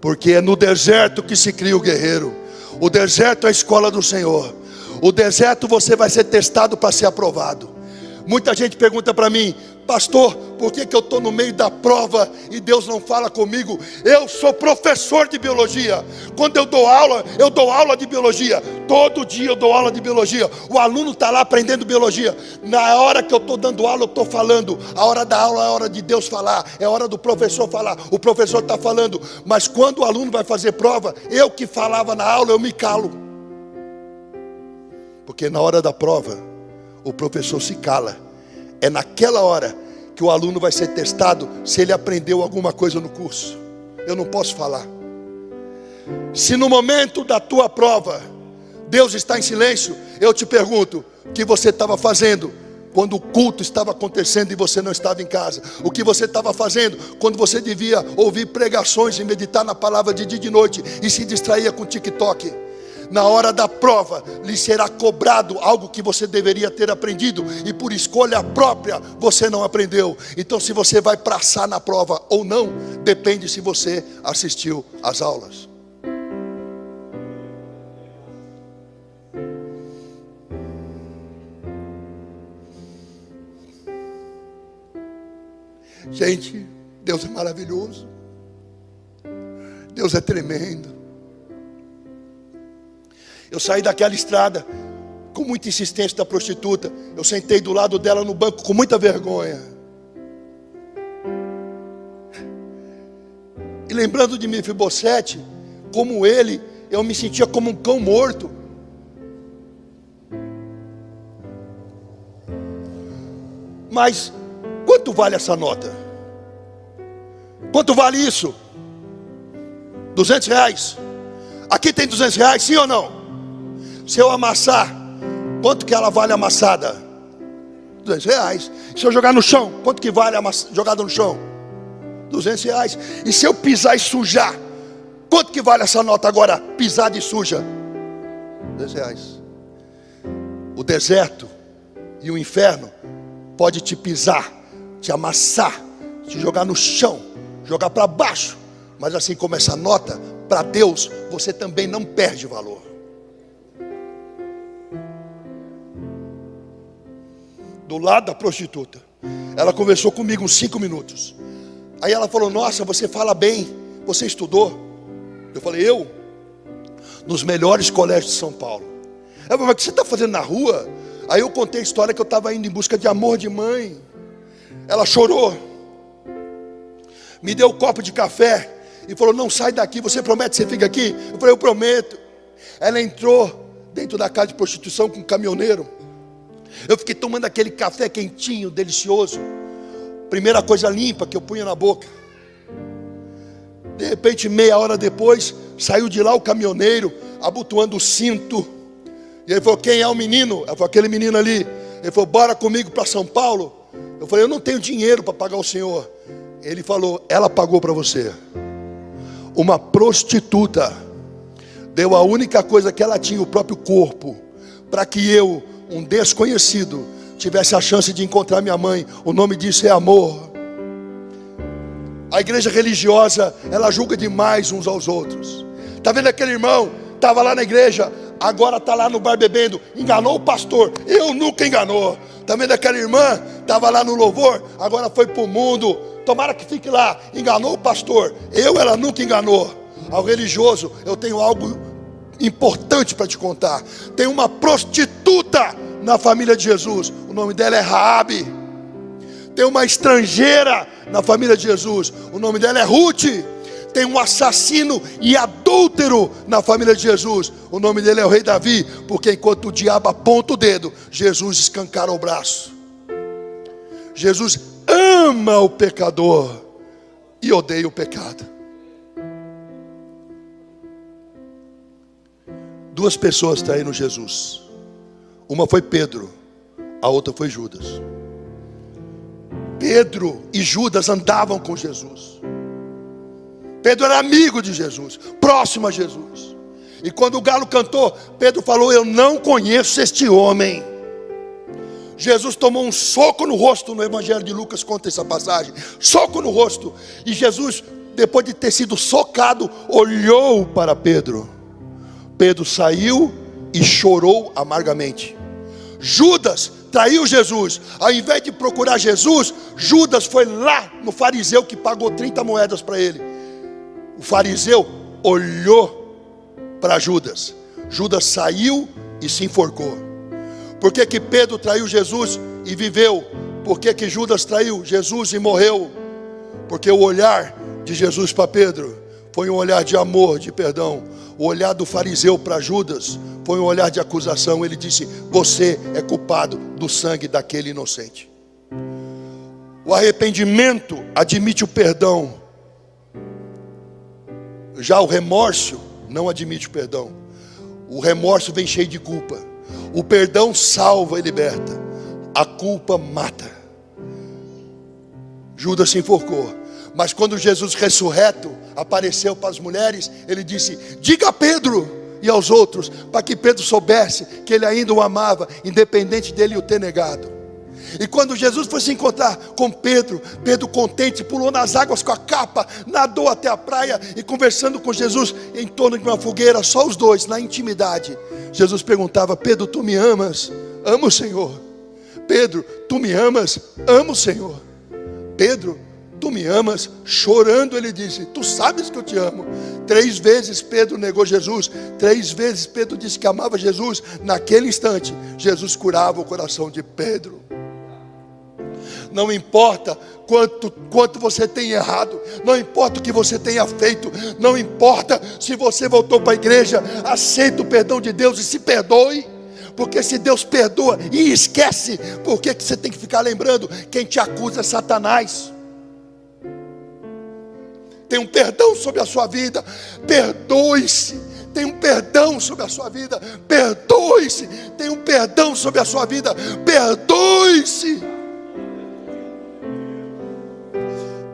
Porque é no deserto que se cria o guerreiro. O deserto é a escola do Senhor. O deserto você vai ser testado para ser aprovado. Muita gente pergunta para mim: pastor, por que eu estou no meio da prova e Deus não fala comigo? Eu sou professor de biologia. Quando eu dou aula de biologia. Todo dia eu dou aula de biologia. O aluno está lá aprendendo biologia. Na hora que eu estou dando aula, eu estou falando. A hora da aula é a hora de Deus falar. É a hora do professor falar. O professor está falando. Mas quando o aluno vai fazer prova, eu que falava na aula, eu me calo. Porque na hora da prova, o professor se cala. É naquela hora que o aluno vai ser testado se ele aprendeu alguma coisa no curso. Eu não posso falar. Se no momento da tua prova Deus está em silêncio, eu te pergunto: o que você estava fazendo quando o culto estava acontecendo e você não estava em casa? O que você estava fazendo quando você devia ouvir pregações e meditar na palavra de dia e de noite e se distraía com TikTok? Na hora da prova, lhe será cobrado algo que você deveria ter aprendido, e por escolha própria, você não aprendeu. Então se você vai passar na prova ou não, depende se você assistiu às aulas. Gente, Deus é maravilhoso. Deus é tremendo. Eu saí daquela estrada com muita insistência da prostituta. Eu sentei do lado dela no banco com muita vergonha. E lembrando de Mefibosete, como ele, eu me sentia como um cão morto. Mas quanto vale essa nota? Quanto vale isso? R$200. Aqui tem R$200, sim ou não? Se eu amassar, quanto que ela vale amassada? R$200. Se eu jogar no chão, quanto que vale jogada no chão? R$200. E se eu pisar e sujar, quanto que vale essa nota agora, pisada e suja? R$200. O deserto e o inferno pode te pisar, te amassar, te jogar no chão, jogar para baixo. Mas assim como essa nota, para Deus, você também não perde valor. Do lado da prostituta, ela conversou comigo uns 5 minutos. Aí ela falou: nossa, você fala bem, você estudou? Eu falei: eu? Nos melhores colégios de São Paulo. Ela falou: mas o que você está fazendo na rua? Aí eu contei a história que eu estava indo em busca de amor de mãe. Ela chorou, me deu um copo de café e falou: não sai daqui, você promete que você fica aqui? Eu falei: eu prometo. Ela entrou dentro da casa de prostituição com um caminhoneiro. Eu fiquei tomando aquele café quentinho, delicioso. Primeira coisa limpa que eu punha na boca. De repente, meia hora depois, saiu de lá o caminhoneiro, abotoando o cinto. E ele falou: quem é o menino? Ela falou: aquele menino ali. Ele falou: bora comigo para São Paulo. Eu falei: eu não tenho dinheiro para pagar o senhor. Ele falou: ela pagou para você. Uma prostituta deu a única coisa que ela tinha, o próprio corpo, para que eu, um desconhecido, tivesse a chance de encontrar minha mãe. O nome disso é amor. A igreja religiosa, ela julga demais uns aos outros. Está vendo aquele irmão? Estava lá na igreja, agora está lá no bar bebendo. Enganou o pastor. Eu nunca enganou. Está vendo aquela irmã? Estava lá no louvor, agora foi para o mundo. Tomara que fique lá. Enganou o pastor. Ela nunca enganou. Ao religioso, eu tenho algo importante para te contar. Tem uma prostituta na família de Jesus. O nome dela é Raabe. Tem uma estrangeira na família de Jesus. O nome dela é Ruth. Tem um assassino e adúltero na família de Jesus. O nome dele é o rei Davi. Porque enquanto o diabo aponta o dedo, Jesus escancara o braço. Jesus ama o pecador e odeia o pecado. Duas pessoas traíram Jesus. Uma foi Pedro, a outra foi Judas. Pedro e Judas andavam com Jesus. Pedro era amigo de Jesus, próximo a Jesus. E quando o galo cantou, Pedro falou: eu não conheço este homem. Jesus tomou um soco no rosto. No Evangelho de Lucas conta essa passagem, soco no rosto. E Jesus, depois de ter sido socado, olhou para Pedro. Pedro saiu e chorou amargamente. Judas traiu Jesus. Ao invés de procurar Jesus, Judas foi lá no fariseu que pagou 30 moedas para ele. O fariseu olhou para Judas. Judas saiu e se enforcou. Por que Pedro traiu Jesus e viveu? Por que Judas traiu Jesus e morreu? Porque o olhar de Jesus para Pedro foi um olhar de amor, de perdão. O olhar do fariseu para Judas foi um olhar de acusação. Ele disse: você é culpado do sangue daquele inocente. O arrependimento admite o perdão. Já o remorso não admite o perdão. O remorso vem cheio de culpa. O perdão salva e liberta. A culpa mata. Judas se enforcou. Mas quando Jesus ressurreto apareceu para as mulheres, ele disse: diga a Pedro e aos outros, para que Pedro soubesse que ele ainda o amava, independente dele o ter negado. E quando Jesus foi se encontrar com Pedro, Pedro contente pulou nas águas com a capa, nadou até a praia e conversando com Jesus em torno de uma fogueira, só os dois, na intimidade. Jesus perguntava: Pedro, tu me amas? Amo, Senhor. Pedro, tu me amas? Amo, Senhor. Pedro, tu me amas? Chorando ele disse: tu sabes que eu te amo. 3 vezes Pedro negou Jesus. 3 vezes Pedro disse que amava Jesus. Naquele instante Jesus curava o coração de Pedro. Não importa quanto você tem errado, não importa o que você tenha feito, não importa se você voltou para a igreja, aceita o perdão de Deus e se perdoe. Porque se Deus perdoa e esquece, por que você tem que ficar lembrando? Quem te acusa é Satanás. Tem um perdão sobre a sua vida, perdoe-se. Tem um perdão sobre a sua vida, perdoe-se. Tem um perdão sobre a sua vida, perdoe-se.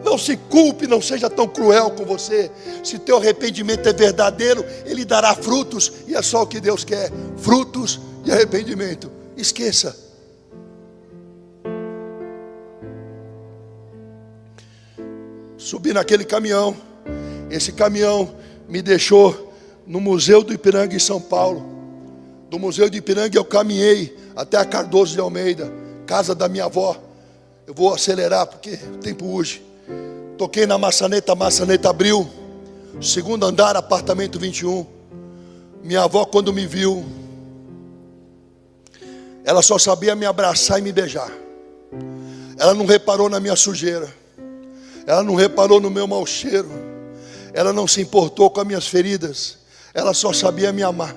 Não se culpe, não seja tão cruel com você. Se teu arrependimento é verdadeiro, ele dará frutos. E é só o que Deus quer: frutos e arrependimento. Esqueça. Subi naquele caminhão. Esse caminhão me deixou no Museu do Ipiranga em São Paulo. Do Museu do Ipiranga eu caminhei até a Cardoso de Almeida, casa da minha avó. Eu vou acelerar porque o tempo urge. Toquei na maçaneta, a maçaneta abriu. 2º andar, apartamento 21. Minha avó, quando me viu, ela só sabia me abraçar e me beijar. Ela não reparou na minha sujeira. Ela não reparou no meu mau cheiro. Ela não se importou com as minhas feridas. Ela só sabia me amar.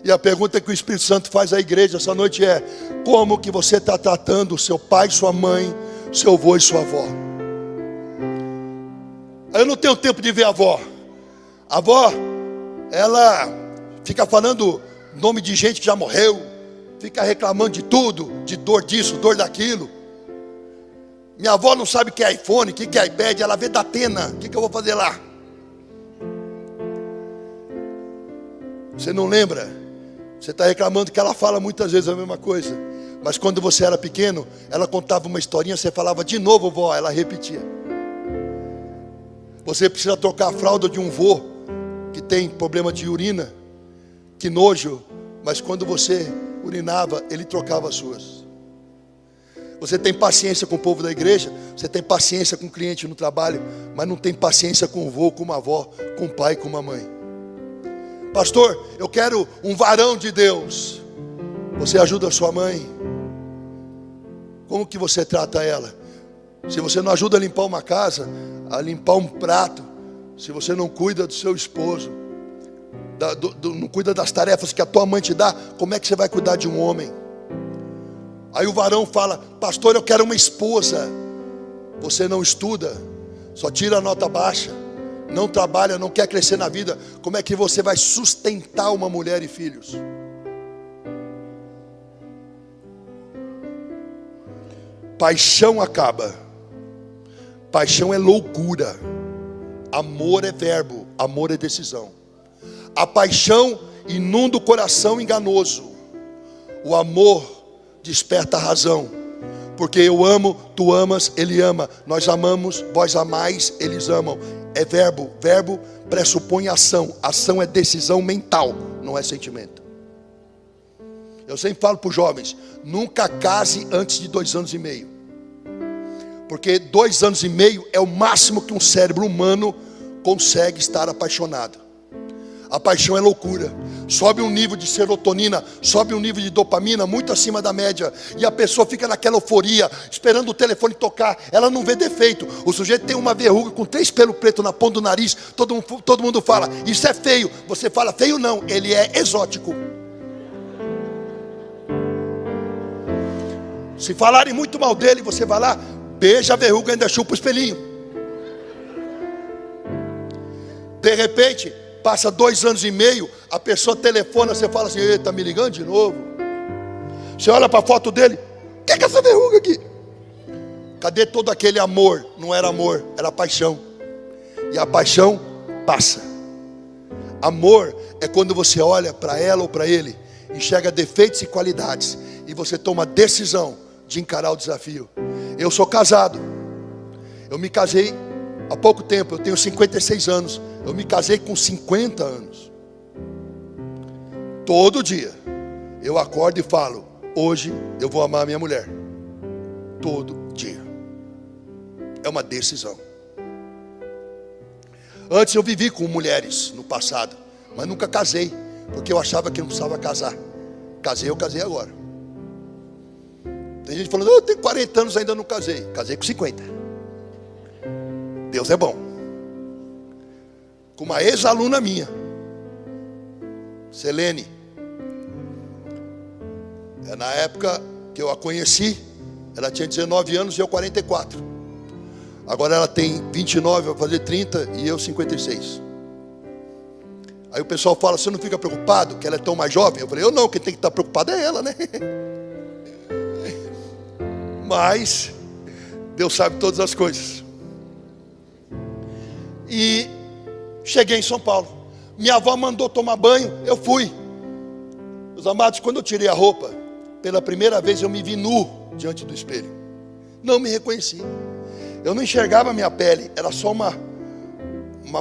E a pergunta que o Espírito Santo faz à igreja essa noite é: como que você está tratando o seu pai, sua mãe, seu avô e sua avó? Eu não tenho tempo de ver a avó. A avó, ela fica falando nome de gente que já morreu, fica reclamando de tudo, de dor disso, dor daquilo. Minha avó não sabe o que é iPhone, o que é iPad, ela vê da Atena. O que eu vou fazer lá? Você não lembra? Você está reclamando que ela fala muitas vezes a mesma coisa. Mas quando você era pequeno, ela contava uma historinha, você falava de novo, vó, ela repetia. Você precisa trocar a fralda de um vô que tem problema de urina. Que nojo. Mas quando você urinava, ele trocava as suas. Você tem paciência com o povo da igreja, você tem paciência com o cliente no trabalho, mas não tem paciência com o vô, com uma avó, com o pai, com uma mãe. Pastor, eu quero um varão de Deus. Você ajuda a sua mãe? Como que você trata ela? Se você não ajuda a limpar uma casa, a limpar um prato, se você não cuida do seu esposo, não cuida das tarefas que a tua mãe te dá, como é que você vai cuidar de um homem? Aí o varão fala: pastor, eu quero uma esposa. Você não estuda, só tira a nota baixa, não trabalha, não quer crescer na vida. Como é que você vai sustentar uma mulher e filhos? Paixão acaba. Paixão é loucura. Amor é verbo, amor é decisão. A paixão inunda o coração enganoso. O amor desperta a razão. Porque eu amo, tu amas, ele ama. Nós amamos, vós amais, eles amam. É verbo. Verbo pressupõe ação. Ação é decisão mental, não é sentimento. Eu sempre falo para os jovens: nunca case antes de 2 anos e meio. Porque 2 anos e meio é o máximo que um cérebro humano consegue estar apaixonado. A paixão é loucura. Sobe um nível de serotonina, sobe um nível de dopamina muito acima da média. E a pessoa fica naquela euforia, esperando o telefone tocar. Ela não vê defeito. O sujeito tem uma verruga com 3 pelos pretos na ponta do nariz. Todo mundo fala: isso é feio. Você fala: feio não, ele é exótico. Se falarem muito mal dele, você vai lá, beija a verruga e ainda chupa o espelhinho. De repente, passa 2 anos e meio, a pessoa telefona, você fala assim: está me ligando de novo? Você olha para a foto dele: o que é essa verruga aqui? Cadê todo aquele amor? Não era amor, era paixão. E a paixão passa. Amor é quando você olha para ela ou para ele, enxerga defeitos e qualidades, e você toma a decisão de encarar o desafio. Eu sou casado. Eu me casei há pouco tempo, eu tenho 56 anos. Eu me casei com 50 anos. Todo dia eu acordo e falo: hoje eu vou amar a minha mulher. Todo dia. É uma decisão. Antes eu vivi com mulheres no passado, mas nunca casei, porque eu achava que não precisava casar. Eu casei agora. Tem gente falando: eu tenho 40 anos, ainda não casei. Casei com 50. Deus é bom. Com uma ex-aluna minha, Selene. Na época que eu a conheci, ela tinha 19 anos e eu 44. Agora ela tem 29, vai fazer 30 e eu 56. Aí o pessoal fala: você não fica preocupado que ela é tão mais jovem? Eu falei: eu não, quem tem que estar preocupado é ela, né? Mas Deus sabe todas as coisas. E cheguei em São Paulo. Minha avó mandou tomar banho, eu fui. Meus amados, quando eu tirei a roupa, pela primeira vez eu me vi nu diante do espelho. Não me reconheci. Eu não enxergava a minha pele, era só uma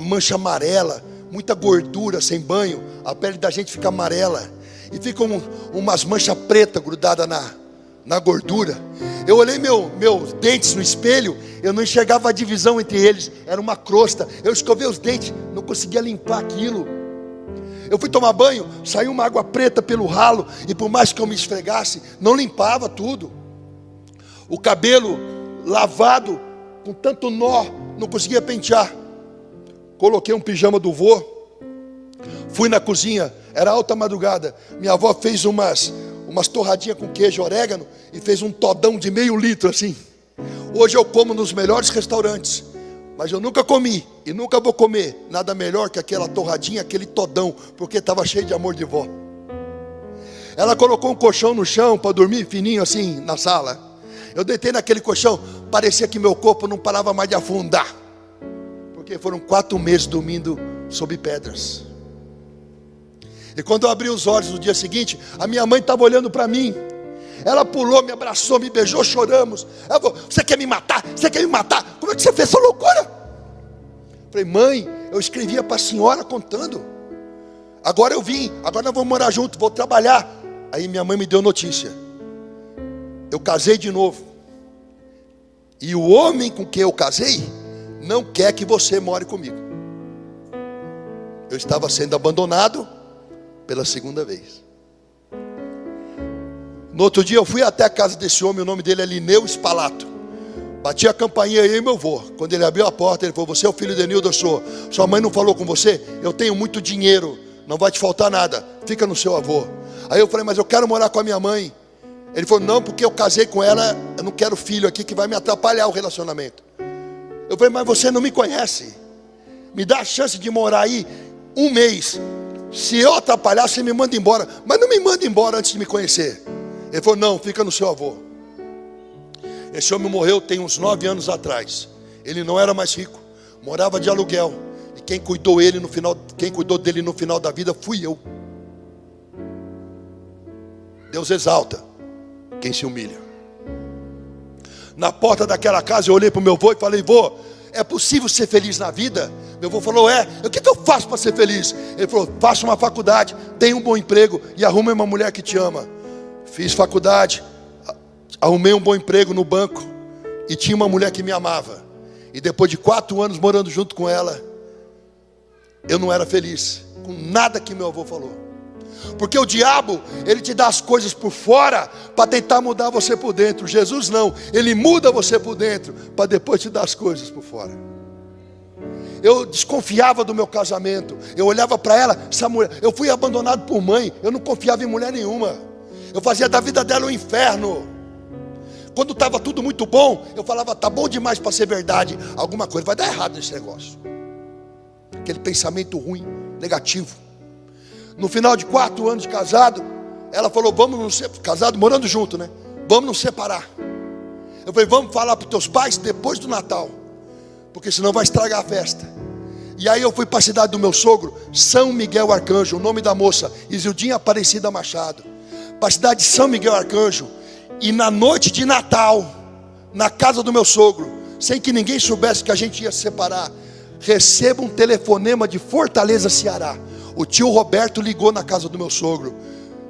mancha amarela, muita gordura sem banho. A pele da gente fica amarela e ficam umas manchas pretas grudadas na gordura. Eu olhei meus dentes no espelho, eu não enxergava a divisão entre eles, era uma crosta. Eu escovei os dentes, não conseguia limpar aquilo. Eu fui tomar banho, saiu uma água preta pelo ralo, e por mais que eu me esfregasse, não limpava tudo. O cabelo lavado, com tanto nó, não conseguia pentear. Coloquei um pijama do vô, fui na cozinha, era alta madrugada. Minha avó fez umas torradinhas com queijo e orégano e fez um todão de meio litro assim. Hoje eu como nos melhores restaurantes, mas eu nunca comi e nunca vou comer nada melhor que aquela torradinha, aquele todão, porque estava cheio de amor de vó. Ela colocou um colchão no chão para dormir fininho assim na sala. Eu deitei naquele colchão, parecia que meu corpo não parava mais de afundar, porque foram 4 meses dormindo sob pedras. E quando eu abri os olhos no dia seguinte, a minha mãe estava olhando para mim. Ela pulou, me abraçou, me beijou, choramos. Ela falou: você quer me matar? Você quer me matar? Como é que você fez essa loucura? Eu falei: mãe, eu escrevia para a senhora contando. Agora eu vim, agora nós vamos morar juntos, vou trabalhar. Aí minha mãe me deu notícia: eu casei de novo. E o homem com quem eu casei não quer que você more comigo. Eu estava sendo abandonado pela segunda vez. No outro dia eu fui até a casa desse homem, o nome dele é Lineu Spalato. Bati a campainha aí, meu avô. Quando ele abriu a porta, ele falou: você é o filho de Enildo? Eu sou. Sua mãe não falou com você? Eu tenho muito dinheiro, não vai te faltar nada, fica no seu avô. Aí eu falei: mas eu quero morar com a minha mãe. Ele falou: não, porque eu casei com ela, eu não quero filho aqui que vai me atrapalhar o relacionamento. Eu falei: mas você não me conhece, me dá a chance de morar aí 1 mês. Se eu atrapalhar, você me manda embora, mas não me manda embora antes de me conhecer. Ele falou: não, fica no seu avô. Esse homem morreu tem uns 9 anos atrás. Ele não era mais rico, morava de aluguel. E E quem cuidou dele no final da vida fui eu. Deus exalta quem se humilha. Na porta daquela casa eu olhei para o meu avô e falei: vô, é possível ser feliz na vida? Meu avô falou: é. O que eu faço para ser feliz? Ele falou: faça uma faculdade, tenha um bom emprego e arrume uma mulher que te ama. Fiz faculdade, arrumei um bom emprego no banco e tinha uma mulher que me amava. E depois de 4 anos morando junto com ela, eu não era feliz com nada que meu avô falou. Porque o diabo, ele te dá as coisas por fora para tentar mudar você por dentro. Jesus não, ele muda você por dentro para depois te dar as coisas por fora. Eu desconfiava do meu casamento. Eu olhava para ela, essa mulher, eu fui abandonado por mãe. Eu não confiava em mulher nenhuma. Eu fazia da vida dela um inferno. Quando estava tudo muito bom, eu falava: tá bom demais para ser verdade. Alguma coisa vai dar errado nesse negócio. Aquele pensamento ruim, negativo. No final de 4 anos de casado, ela falou: vamos nos separar. Casado, morando junto, né? Vamos nos separar. Eu falei: vamos falar para os teus pais depois do Natal, porque senão vai estragar a festa. E aí eu fui para a cidade do meu sogro, São Miguel Arcanjo, o nome da moça, Isildinha Aparecida Machado. Para a cidade de São Miguel Arcanjo. E na noite de Natal, na casa do meu sogro, sem que ninguém soubesse que a gente ia se separar, recebo um telefonema de Fortaleza, Ceará. O tio Roberto ligou na casa do meu sogro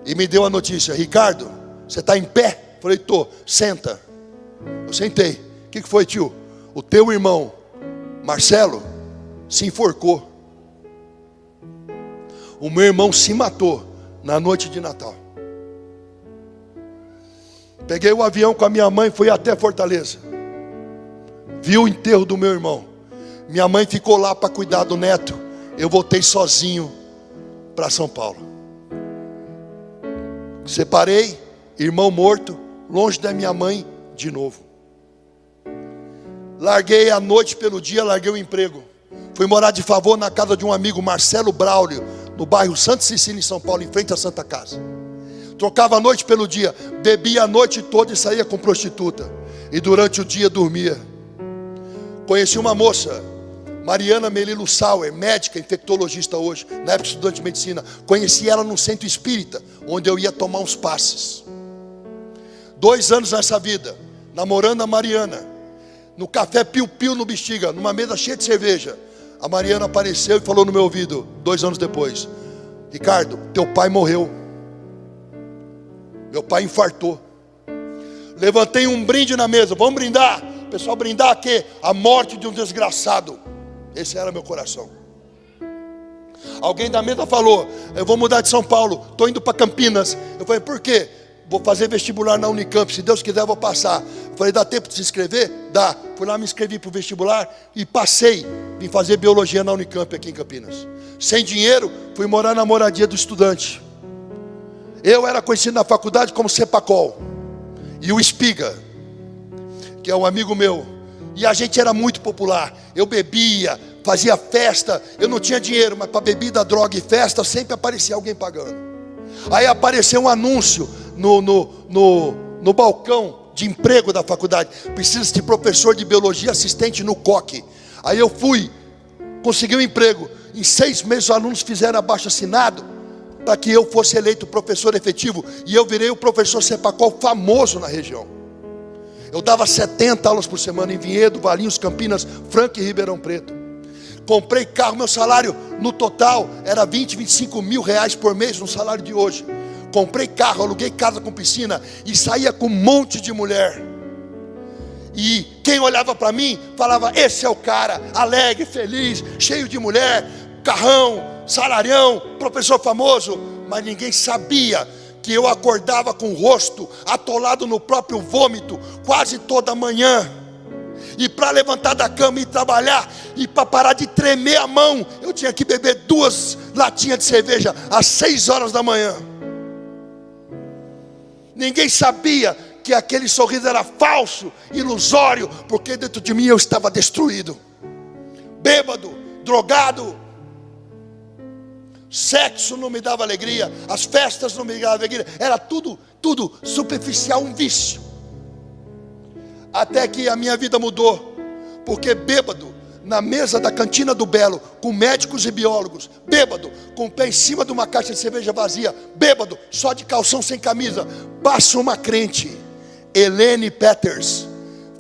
e me deu a notícia: Ricardo, você está em pé? Falei: tô. Senta. Eu sentei. O que foi, tio? O teu irmão Marcelo se enforcou. O meu irmão se matou na noite de Natal. Peguei o avião com a minha mãe e fui até Fortaleza. Vi o enterro do meu irmão. Minha mãe ficou lá para cuidar do neto. Eu voltei sozinho para São Paulo. Separei, irmão morto, longe da minha mãe de novo. Larguei a noite pelo dia, larguei o emprego. Fui morar de favor na casa de um amigo, Marcelo Braulio, no bairro Santa Cecília, em São Paulo, em frente à Santa Casa. Trocava a noite pelo dia, bebia a noite toda e saía com prostituta. E durante o dia dormia. Conheci uma moça, Mariana Melilo Sauer, médica, infectologista hoje, na época estudante de medicina. Conheci ela num centro espírita, onde eu ia tomar uns passes. 2 anos nessa vida, namorando a Mariana, no café Piu-Piu no Bexiga, numa mesa cheia de cerveja. A Mariana apareceu e falou no meu ouvido, 2 anos depois: Ricardo, teu pai morreu. Meu pai infartou. Levantei um brinde na mesa. Vamos brindar. O pessoal, brindar a quê? A morte de um desgraçado. Esse era meu coração. Alguém da mesa falou: eu vou mudar de São Paulo, estou indo para Campinas. Eu falei: por quê? Vou fazer vestibular na Unicamp, se Deus quiser eu vou passar. Eu falei: dá tempo de se inscrever? Dá. Fui lá, me inscrevi para o vestibular e passei. Vim fazer biologia na Unicamp aqui em Campinas. Sem dinheiro, fui morar na moradia do estudante. Eu era conhecido na faculdade como Cepacol. E o Espiga, que é um amigo meu. E a gente era muito popular. Eu bebia, fazia festa. Eu não tinha dinheiro, mas para bebida, droga e festa sempre aparecia alguém pagando. Aí apareceu um anúncio no balcão de emprego da faculdade: precisa de professor de biologia assistente no COC. Aí eu fui, consegui um emprego. Em 6 meses os alunos fizeram abaixo-assinado para que eu fosse eleito professor efetivo. E eu virei o professor Cepacol famoso na região. Eu dava 70 aulas por semana em Vinhedo, Valinhos, Campinas, Franca e Ribeirão Preto. Comprei carro, meu salário no total era 20, 25 mil reais por mês no salário de hoje. Comprei carro, aluguei casa com piscina e saía com um monte de mulher. E quem olhava para mim falava: esse é o cara, alegre, feliz, cheio de mulher, carrão, salarião, professor famoso. Mas ninguém sabia que eu acordava com o rosto atolado no próprio vômito quase toda manhã. E para levantar da cama e trabalhar, e para parar de tremer a mão, eu tinha que beber 2 latinhas de cerveja às 6 horas da manhã. Ninguém sabia que aquele sorriso era falso, ilusório, porque dentro de mim eu estava destruído, bêbado, drogado. Sexo não me dava alegria, as festas não me davam alegria, era tudo superficial, um vício. Até que a minha vida mudou, porque bêbado na mesa da cantina do Belo, com médicos e biólogos, bêbado, com o pé em cima de uma caixa de cerveja vazia, bêbado, só de calção sem camisa, passa uma crente, Helene Peters,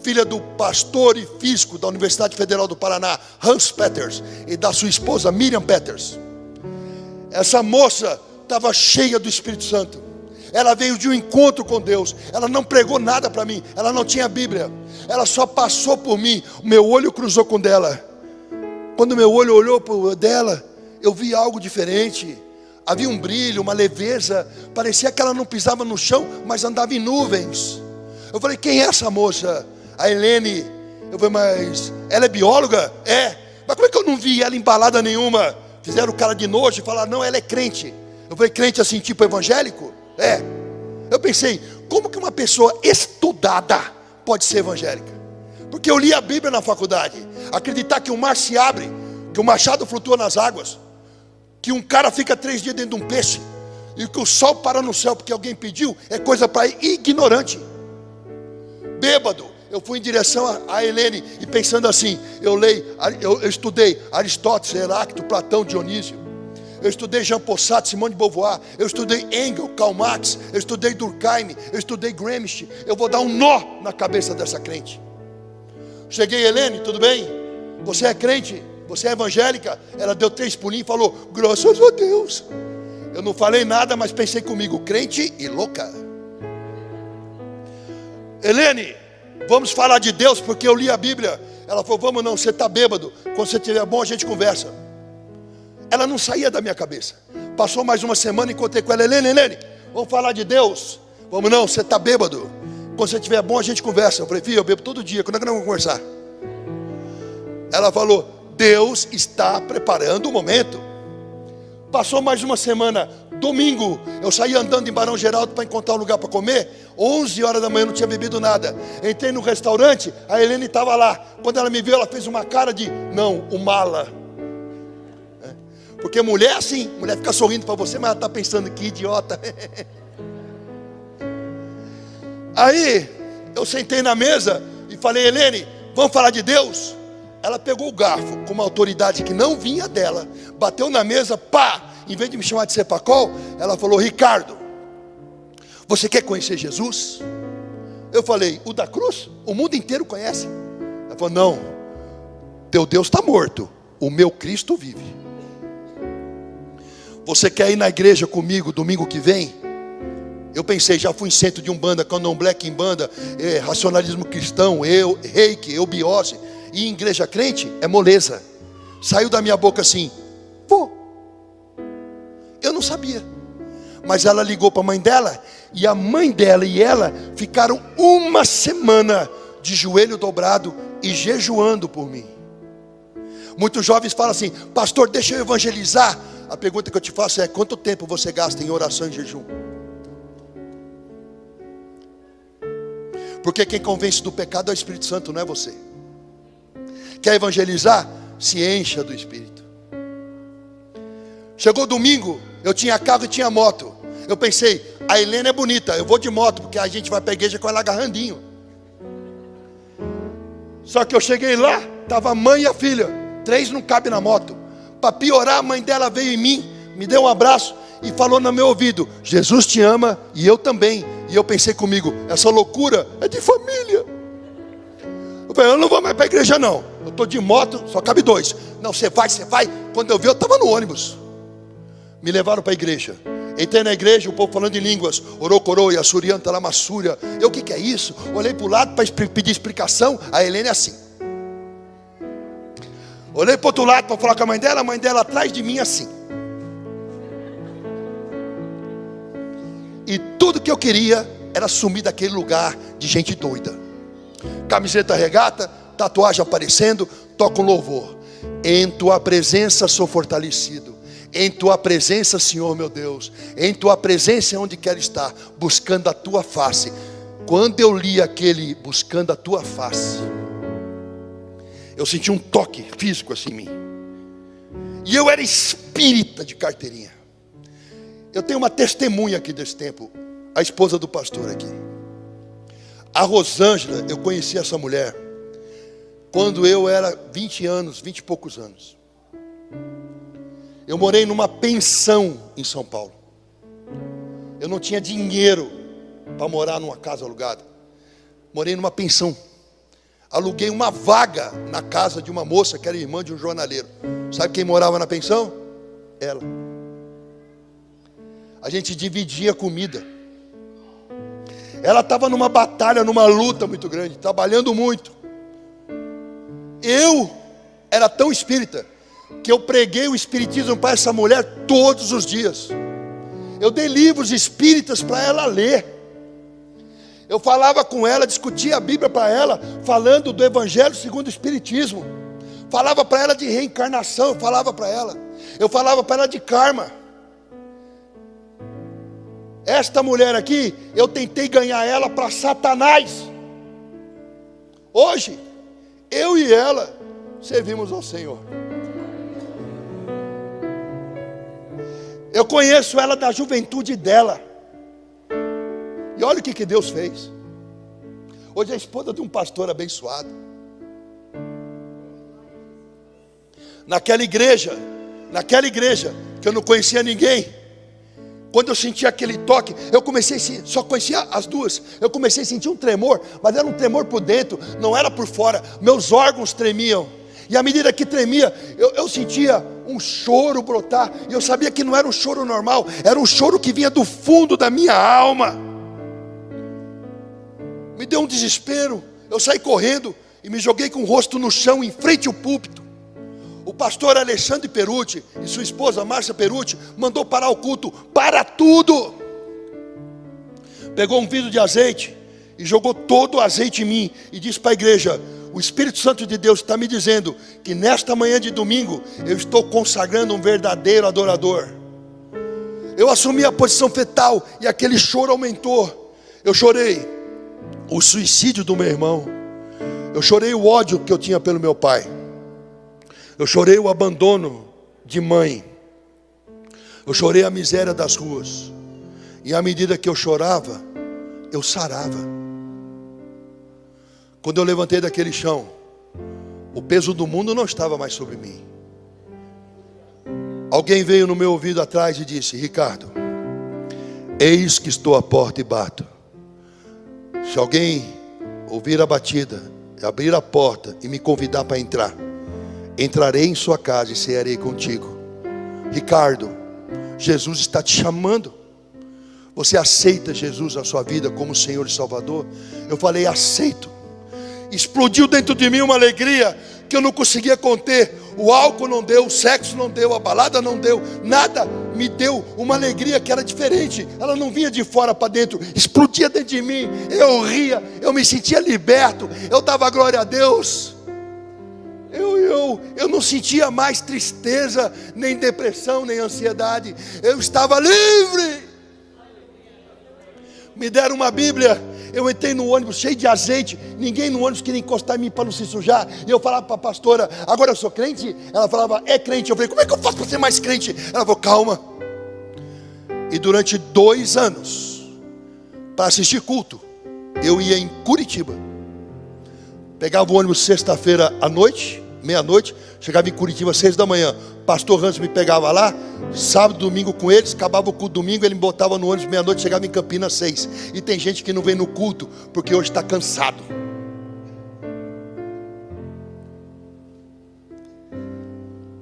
filha do pastor e físico da Universidade Federal do Paraná, Hans Peters, e da sua esposa Miriam Peters. Essa moça estava cheia do Espírito Santo. Ela veio de um encontro com Deus. Ela não pregou nada para mim. Ela não tinha Bíblia. Ela só passou por mim. O meu olho cruzou com o dela. Quando meu olho olhou para o dela, eu vi algo diferente. Havia um brilho, uma leveza. Parecia que ela não pisava no chão, mas andava em nuvens. Eu falei, quem é essa moça? A Helene. Eu falei, mas ela é bióloga? É. Mas como é que eu não vi ela embalada nenhuma? Fizeram o cara de nojo e falaram, não, ela é crente. Eu falei, crente assim, tipo evangélico? É. Eu pensei, como que uma pessoa estudada pode ser evangélica? Porque eu li a Bíblia na faculdade. Acreditar que o mar se abre, que o machado flutua nas águas, que um cara fica 3 dias dentro de um peixe, e que o sol para no céu porque alguém pediu, é coisa para ignorante. Bêbado, eu fui em direção a Helene, e pensando assim, eu estudei Aristóteles, Heráclito, Platão, Dionísio. Eu estudei Jean Paul Sartre, Simone de Beauvoir. Eu estudei Engels, Karl Marx. Eu estudei Durkheim. Eu estudei Gramsci. Eu vou dar um nó na cabeça dessa crente. Cheguei, Helene, tudo bem? Você é crente? Você é evangélica? Ela deu 3 pulinhos e falou, graças a Deus. Eu não falei nada, mas pensei comigo, crente e louca. Helene, vamos falar de Deus, porque eu li a Bíblia. Ela falou, vamos não, você está bêbado. Quando você estiver bom, a gente conversa. Ela não saía da minha cabeça. Passou mais uma semana, encontrei com ela. Helene, vamos falar de Deus? Vamos não, você está bêbado. Quando você estiver bom, a gente conversa. Eu falei, filho, eu bebo todo dia, quando é que nós vamos conversar? Ela falou, Deus está preparando o momento. Passou mais uma semana, domingo, eu saí andando em Barão Geraldo para encontrar um lugar para comer. 11 horas da manhã, não tinha bebido nada. Entrei no restaurante, a Helene estava lá. Quando ela me viu, ela fez uma cara de, não, o mala. Porque mulher assim, mulher fica sorrindo para você, mas ela está pensando, que idiota. Aí, eu sentei na mesa e falei, Helene, vamos falar de Deus? Ela pegou o garfo com uma autoridade que não vinha dela, bateu na mesa, pá, em vez de me chamar de Cepacol, ela falou, Ricardo, você quer conhecer Jesus? Eu falei, o da cruz? O mundo inteiro conhece. Ela falou, não, teu Deus está morto, o meu Cristo vive. Você quer ir na igreja comigo domingo que vem? Eu pensei, já fui em centro de Umbanda, Candomblé, Quimbanda, racionalismo cristão, reiki, eubiose. E em igreja crente é moleza. Saiu da minha boca assim, vou. Eu não sabia. Mas ela ligou para a mãe dela, e a mãe dela e ela ficaram uma semana de joelho dobrado e jejuando por mim. Muitos jovens falam assim, pastor, deixa eu evangelizar. A pergunta que eu te faço é, quanto tempo você gasta em oração e jejum? Porque quem convence do pecado é o Espírito Santo, não é você. Quer evangelizar? Se encha do Espírito. Chegou domingo, eu tinha carro e tinha moto. Eu pensei, a Helene é bonita, eu vou de moto, porque a gente vai para a igreja com ela agarrandinho. Só que eu cheguei lá, estava a mãe e a filha, 3 não cabe na moto. Para piorar, a mãe dela veio em mim, me deu um abraço e falou no meu ouvido, Jesus te ama e eu também. E eu pensei comigo, essa loucura é de família. Eu falei, eu não vou mais para a igreja não. Eu estou de moto, só cabe 2. Não, você vai. Quando eu vi, eu estava no ônibus. Me levaram para a igreja. Entrei na igreja, o povo falando em línguas. Orocorô, Yassurianta, Lamassúria. Eu, o que é isso? Olhei para o lado para pedir explicação. A Helene é assim. Olhei para o outro lado para falar com a mãe dela atrás de mim assim. E tudo que eu queria era sumir daquele lugar de gente doida. Camiseta regata, tatuagem aparecendo, toco louvor. Em tua presença sou fortalecido. Em tua presença, Senhor meu Deus. Em tua presença é onde quero estar, buscando a tua face. Quando eu li aquele buscando a tua face, eu senti um toque físico assim em mim. E eu era espírita de carteirinha. Eu tenho uma testemunha aqui desse tempo, a esposa do pastor aqui. A Rosângela, eu conheci essa mulher quando eu era 20 e poucos anos. Eu morei numa pensão em São Paulo. Eu não tinha dinheiro para morar numa casa alugada. Morei numa pensão. Aluguei uma vaga na casa de uma moça que era irmã de um jornaleiro. Sabe quem morava na pensão? Ela. A gente dividia comida. Ela estava numa batalha, numa luta muito grande, trabalhando muito. Eu era tão espírita que eu preguei o espiritismo para essa mulher todos os dias. Eu dei livros espíritas para ela ler. Eu falava com ela, discutia a Bíblia para ela, falando do Evangelho segundo o Espiritismo. Falava para ela de reencarnação, eu falava para ela de karma. Esta mulher aqui, eu tentei ganhar ela para Satanás. Hoje, eu e ela servimos ao Senhor. Eu conheço ela da juventude dela. E olha o que Deus fez. Hoje é a esposa de um pastor abençoado. Naquela igreja que eu não conhecia ninguém, quando eu senti aquele toque, só conhecia as duas. Eu comecei a sentir um tremor, mas era um tremor por dentro, não era por fora. Meus órgãos tremiam. E à medida que tremia, eu sentia um choro brotar. E eu sabia que não era um choro normal, era um choro que vinha do fundo da minha alma. Me deu um desespero. Eu saí correndo e me joguei com o rosto no chão, em frente ao púlpito. O pastor Alexandre Perucci e sua esposa Márcia Perucci mandou parar o culto. Para tudo! Pegou um vidro de azeite e jogou todo o azeite em mim e disse para a igreja: o Espírito Santo de Deus está me dizendo que nesta manhã de domingo eu estou consagrando um verdadeiro adorador. Eu assumi a posição fetal e aquele choro aumentou. Eu chorei o suicídio do meu irmão. Eu chorei o ódio que eu tinha pelo meu pai. Eu chorei o abandono de mãe. Eu chorei a miséria das ruas. E à medida que eu chorava, eu sarava. Quando eu levantei daquele chão, o peso do mundo não estava mais sobre mim. Alguém veio no meu ouvido atrás e disse: Ricardo, eis que estou à porta e bato. Se alguém ouvir a batida, abrir a porta e me convidar para entrar, entrarei em sua casa e cearei contigo. Ricardo, Jesus está te chamando. Você aceita Jesus na sua vida como Senhor e Salvador? Eu falei: aceito. Explodiu dentro de mim uma alegria que eu não conseguia conter. O álcool não deu, o sexo não deu, a balada não deu, nada me deu uma alegria que era diferente. Ela não vinha de fora para dentro, explodia dentro de mim. Eu ria, eu me sentia liberto, eu dava glória a Deus. Eu não sentia mais tristeza, nem depressão, nem ansiedade. Eu estava livre. Me deram uma Bíblia. Eu entrei no ônibus cheio de azeite. Ninguém no ônibus queria encostar em mim para não se sujar. E eu falava para a pastora: agora eu sou crente? Ela falava: é crente. Eu falei: como é que eu faço para ser mais crente? Ela falou: calma. E durante 2 anos, para assistir culto, eu ia em Curitiba. Pegava o ônibus sexta-feira à noite, meia-noite, chegava em Curitiba 6 da manhã. Pastor Hans me pegava lá, sábado, domingo com eles, acabava o culto domingo, ele me botava no ônibus meia-noite, chegava em Campinas 6. E tem gente que não vem no culto porque hoje está cansado.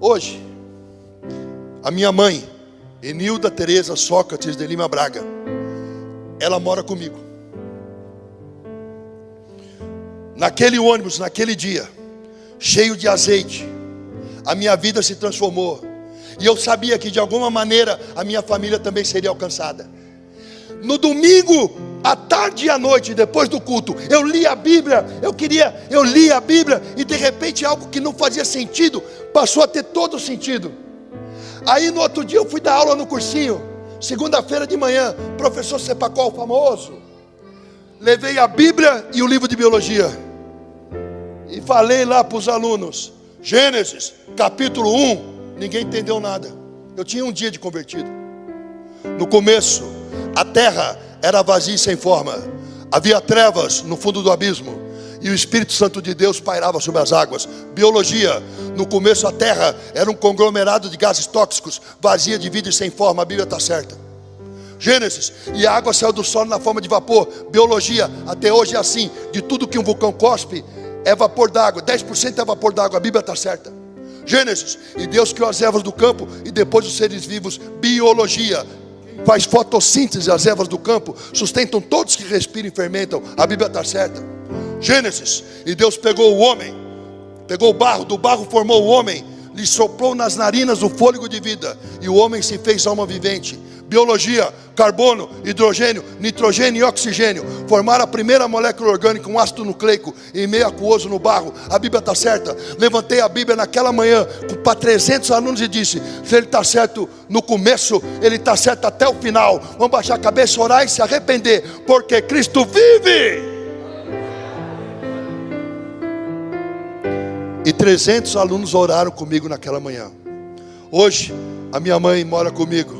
Hoje, a minha mãe, Enilda Tereza Sócrates de Lima Braga, ela mora comigo. Naquele ônibus, naquele dia, cheio de azeite, a minha vida se transformou. E eu sabia que de alguma maneira a minha família também seria alcançada. No domingo, à tarde e à noite, depois do culto, eu li a Bíblia. Eu li a Bíblia e de repente algo que não fazia sentido passou a ter todo sentido. Aí no outro dia eu fui dar aula no cursinho, segunda-feira de manhã, professor Cepacol famoso. Levei a Bíblia e o livro de biologia e falei lá para os alunos: Gênesis, capítulo 1. Ninguém entendeu nada. Eu tinha um dia de convertido. No começo, a terra era vazia e sem forma. Havia trevas no fundo do abismo, e o Espírito Santo de Deus pairava sobre as águas. Biologia: no começo a terra era um conglomerado de gases tóxicos, vazia de vida e sem forma. A Bíblia está certa. Gênesis: e a água saiu do solo na forma de vapor. Biologia: até hoje é assim. De tudo que um vulcão cospe é vapor d'água, 10% é vapor d'água. A Bíblia está certa. Gênesis: e Deus criou as ervas do campo e depois os seres vivos. Biologia: faz fotossíntese, as ervas do campo sustentam todos que respiram e fermentam. A Bíblia está certa. Gênesis: e Deus pegou o homem, pegou o barro, do barro formou o homem, lhe soprou nas narinas o fôlego de vida, e o homem se fez alma vivente. Biologia: carbono, hidrogênio, nitrogênio e oxigênio formaram a primeira molécula orgânica, um ácido nucleico em meio aquoso no barro. A Bíblia está certa. Levantei a Bíblia naquela manhã para 300 alunos e disse: se ele está certo no começo, ele está certo até o final. Vamos baixar a cabeça, orar e se arrepender, porque Cristo vive. E 300 alunos oraram comigo naquela manhã. Hoje a minha mãe mora comigo,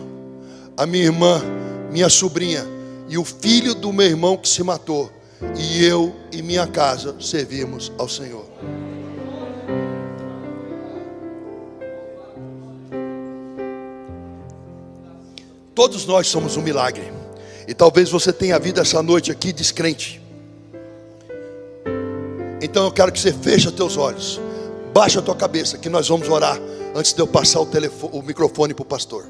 a minha irmã, minha sobrinha e o filho do meu irmão que se matou. E eu e minha casa servimos ao Senhor. Todos nós somos um milagre. E talvez você tenha vindo essa noite aqui descrente. Então eu quero que você feche os teus olhos, baixa a tua cabeça, que nós vamos orar antes de eu passar o microfone para o pastor.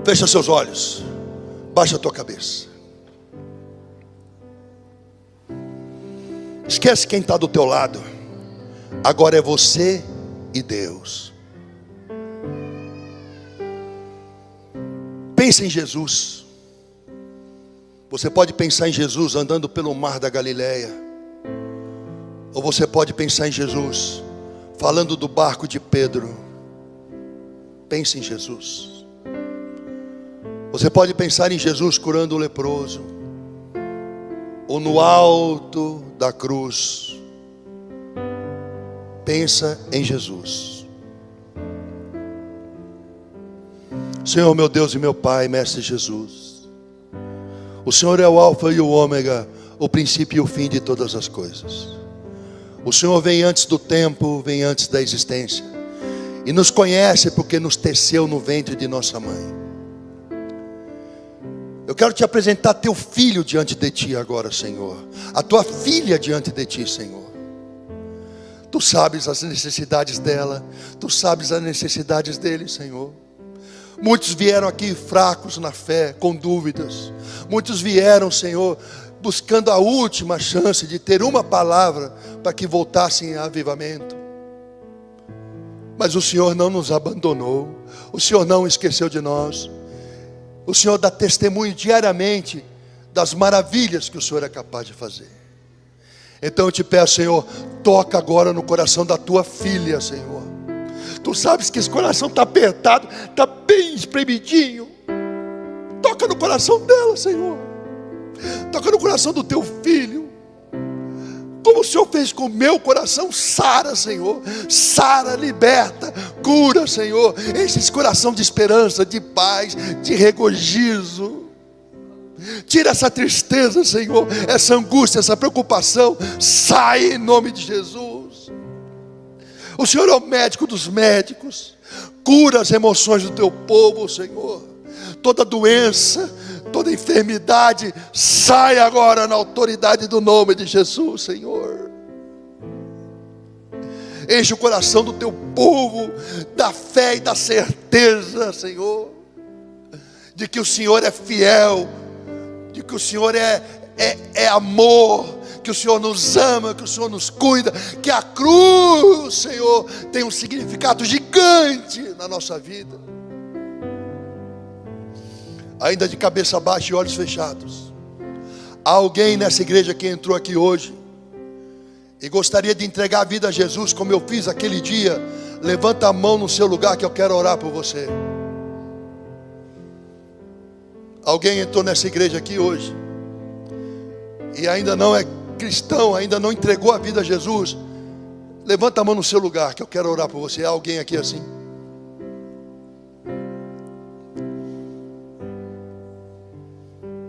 Fecha seus olhos, baixa a tua cabeça. Esquece quem está do teu lado. Agora é você e Deus. Pensa em Jesus. Você pode pensar em Jesus andando pelo mar da Galileia, ou você pode pensar em Jesus falando do barco de Pedro. Pense em Jesus. Você pode pensar em Jesus curando o leproso, ou no alto da cruz. Pensa em Jesus. Senhor, meu Deus e meu Pai, Mestre Jesus, o Senhor é o alfa e o ômega, o princípio e o fim de todas as coisas. O Senhor vem antes do tempo, vem antes da existência, e nos conhece porque nos teceu no ventre de nossa mãe. Eu quero te apresentar teu filho diante de ti agora, Senhor. A tua filha diante de ti, Senhor. Tu sabes as necessidades dela, tu sabes as necessidades dele, Senhor. Muitos vieram aqui fracos na fé, com dúvidas. Muitos vieram, Senhor, buscando a última chance de ter uma palavra para que voltassem a avivamento. Mas o Senhor não nos abandonou, o Senhor não esqueceu de nós. O Senhor dá testemunho diariamente das maravilhas que o Senhor é capaz de fazer. Então eu te peço, Senhor, toca agora no coração da tua filha, Senhor. Tu sabes que esse coração está apertado, está bem espremidinho. Toca no coração dela, Senhor. Toca no coração do teu filho. Como o Senhor fez com o meu coração, sara, Senhor. Sara, liberta, cura, Senhor. Enche esse coração de esperança, de paz, de regozijo. Tira essa tristeza, Senhor, essa angústia, essa preocupação. Sai em nome de Jesus. O Senhor é o médico dos médicos. Cura as emoções do teu povo, Senhor. Toda doença, toda enfermidade, sai agora na autoridade do nome de Jesus, Senhor. Enche o coração do teu povo da fé e da certeza, Senhor, de que o Senhor é fiel, de que o Senhor é amor, que o Senhor nos ama, que o Senhor nos cuida, que a cruz, Senhor, tem um significado gigante na nossa vida. Ainda de cabeça baixa e olhos fechados, há alguém nessa igreja que entrou aqui hoje e gostaria de entregar a vida a Jesus, como eu fiz aquele dia? Levanta a mão no seu lugar que eu quero orar por você. Alguém entrou nessa igreja aqui hoje e ainda não é cristão, ainda não entregou a vida a Jesus? Levanta a mão no seu lugar que eu quero orar por você. Há alguém aqui assim?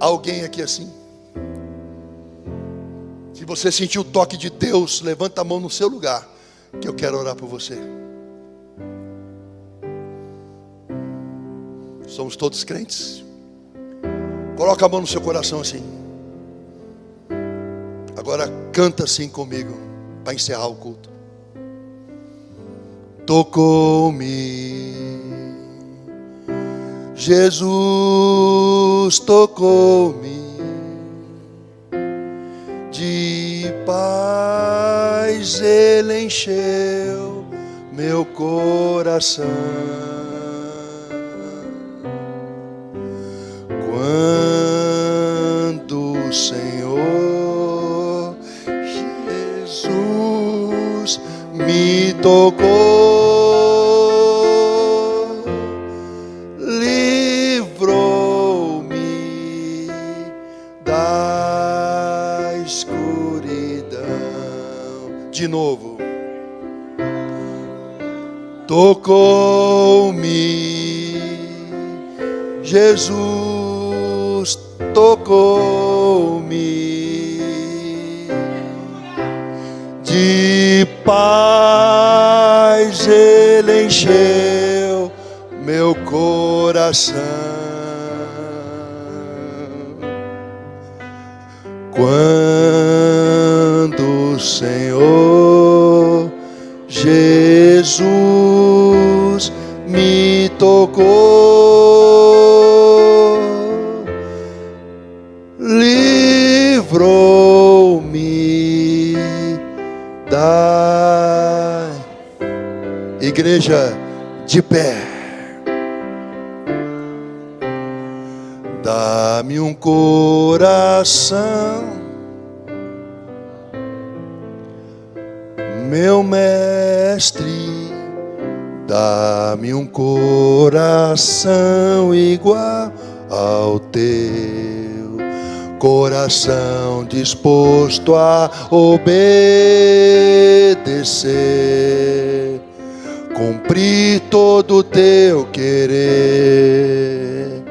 Alguém aqui assim? Se você sentiu o toque de Deus, levanta a mão no seu lugar, que eu quero orar por você. Somos todos crentes? Coloca a mão no seu coração assim. Agora canta assim comigo, para encerrar o culto. Tocou-me, Jesus tocou-me, de paz Ele encheu meu coração. Quando o Senhor Jesus me tocou, livrou-me da escuridão. De novo. Tocou-me, Jesus tocou-me, de paz Ele encheu meu coração. Quando o Senhor Jesus me tocou, livrou-me da igreja de pé. Dá-me um coração, meu mestre. Dá-me um coração igual ao teu, coração disposto a obedecer, cumprir todo o teu querer.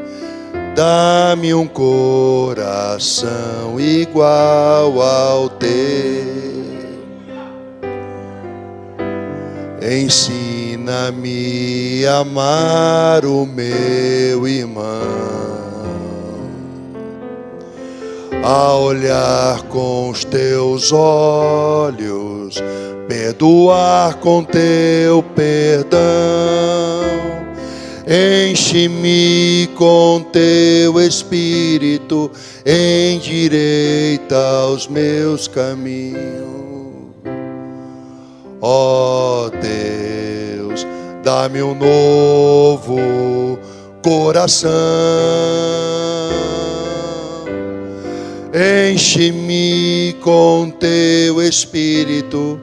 Dá-me um coração igual ao teu. Ensina-me a amar o meu irmão, a olhar com os teus olhos, perdoar com teu perdão. Enche-me com teu espírito, endireita os meus caminhos. Ó Deus, dá-me um novo coração, enche-me com teu espírito,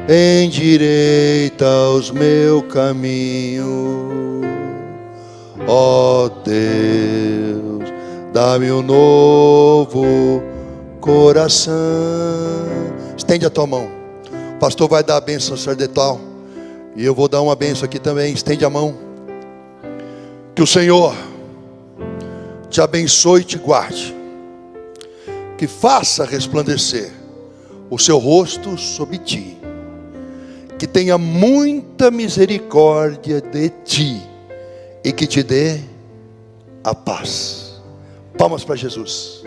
endireita os meus caminhos. Ó Deus, dá-me um novo coração. Estende a tua mão. O pastor vai dar a bênção sacerdotal e eu vou dar uma bênção aqui também. Estende a mão. Que o Senhor te abençoe e te guarde, que faça resplandecer o seu rosto sobre ti, que tenha muita misericórdia de ti e que te dê a paz. Palmas para Jesus.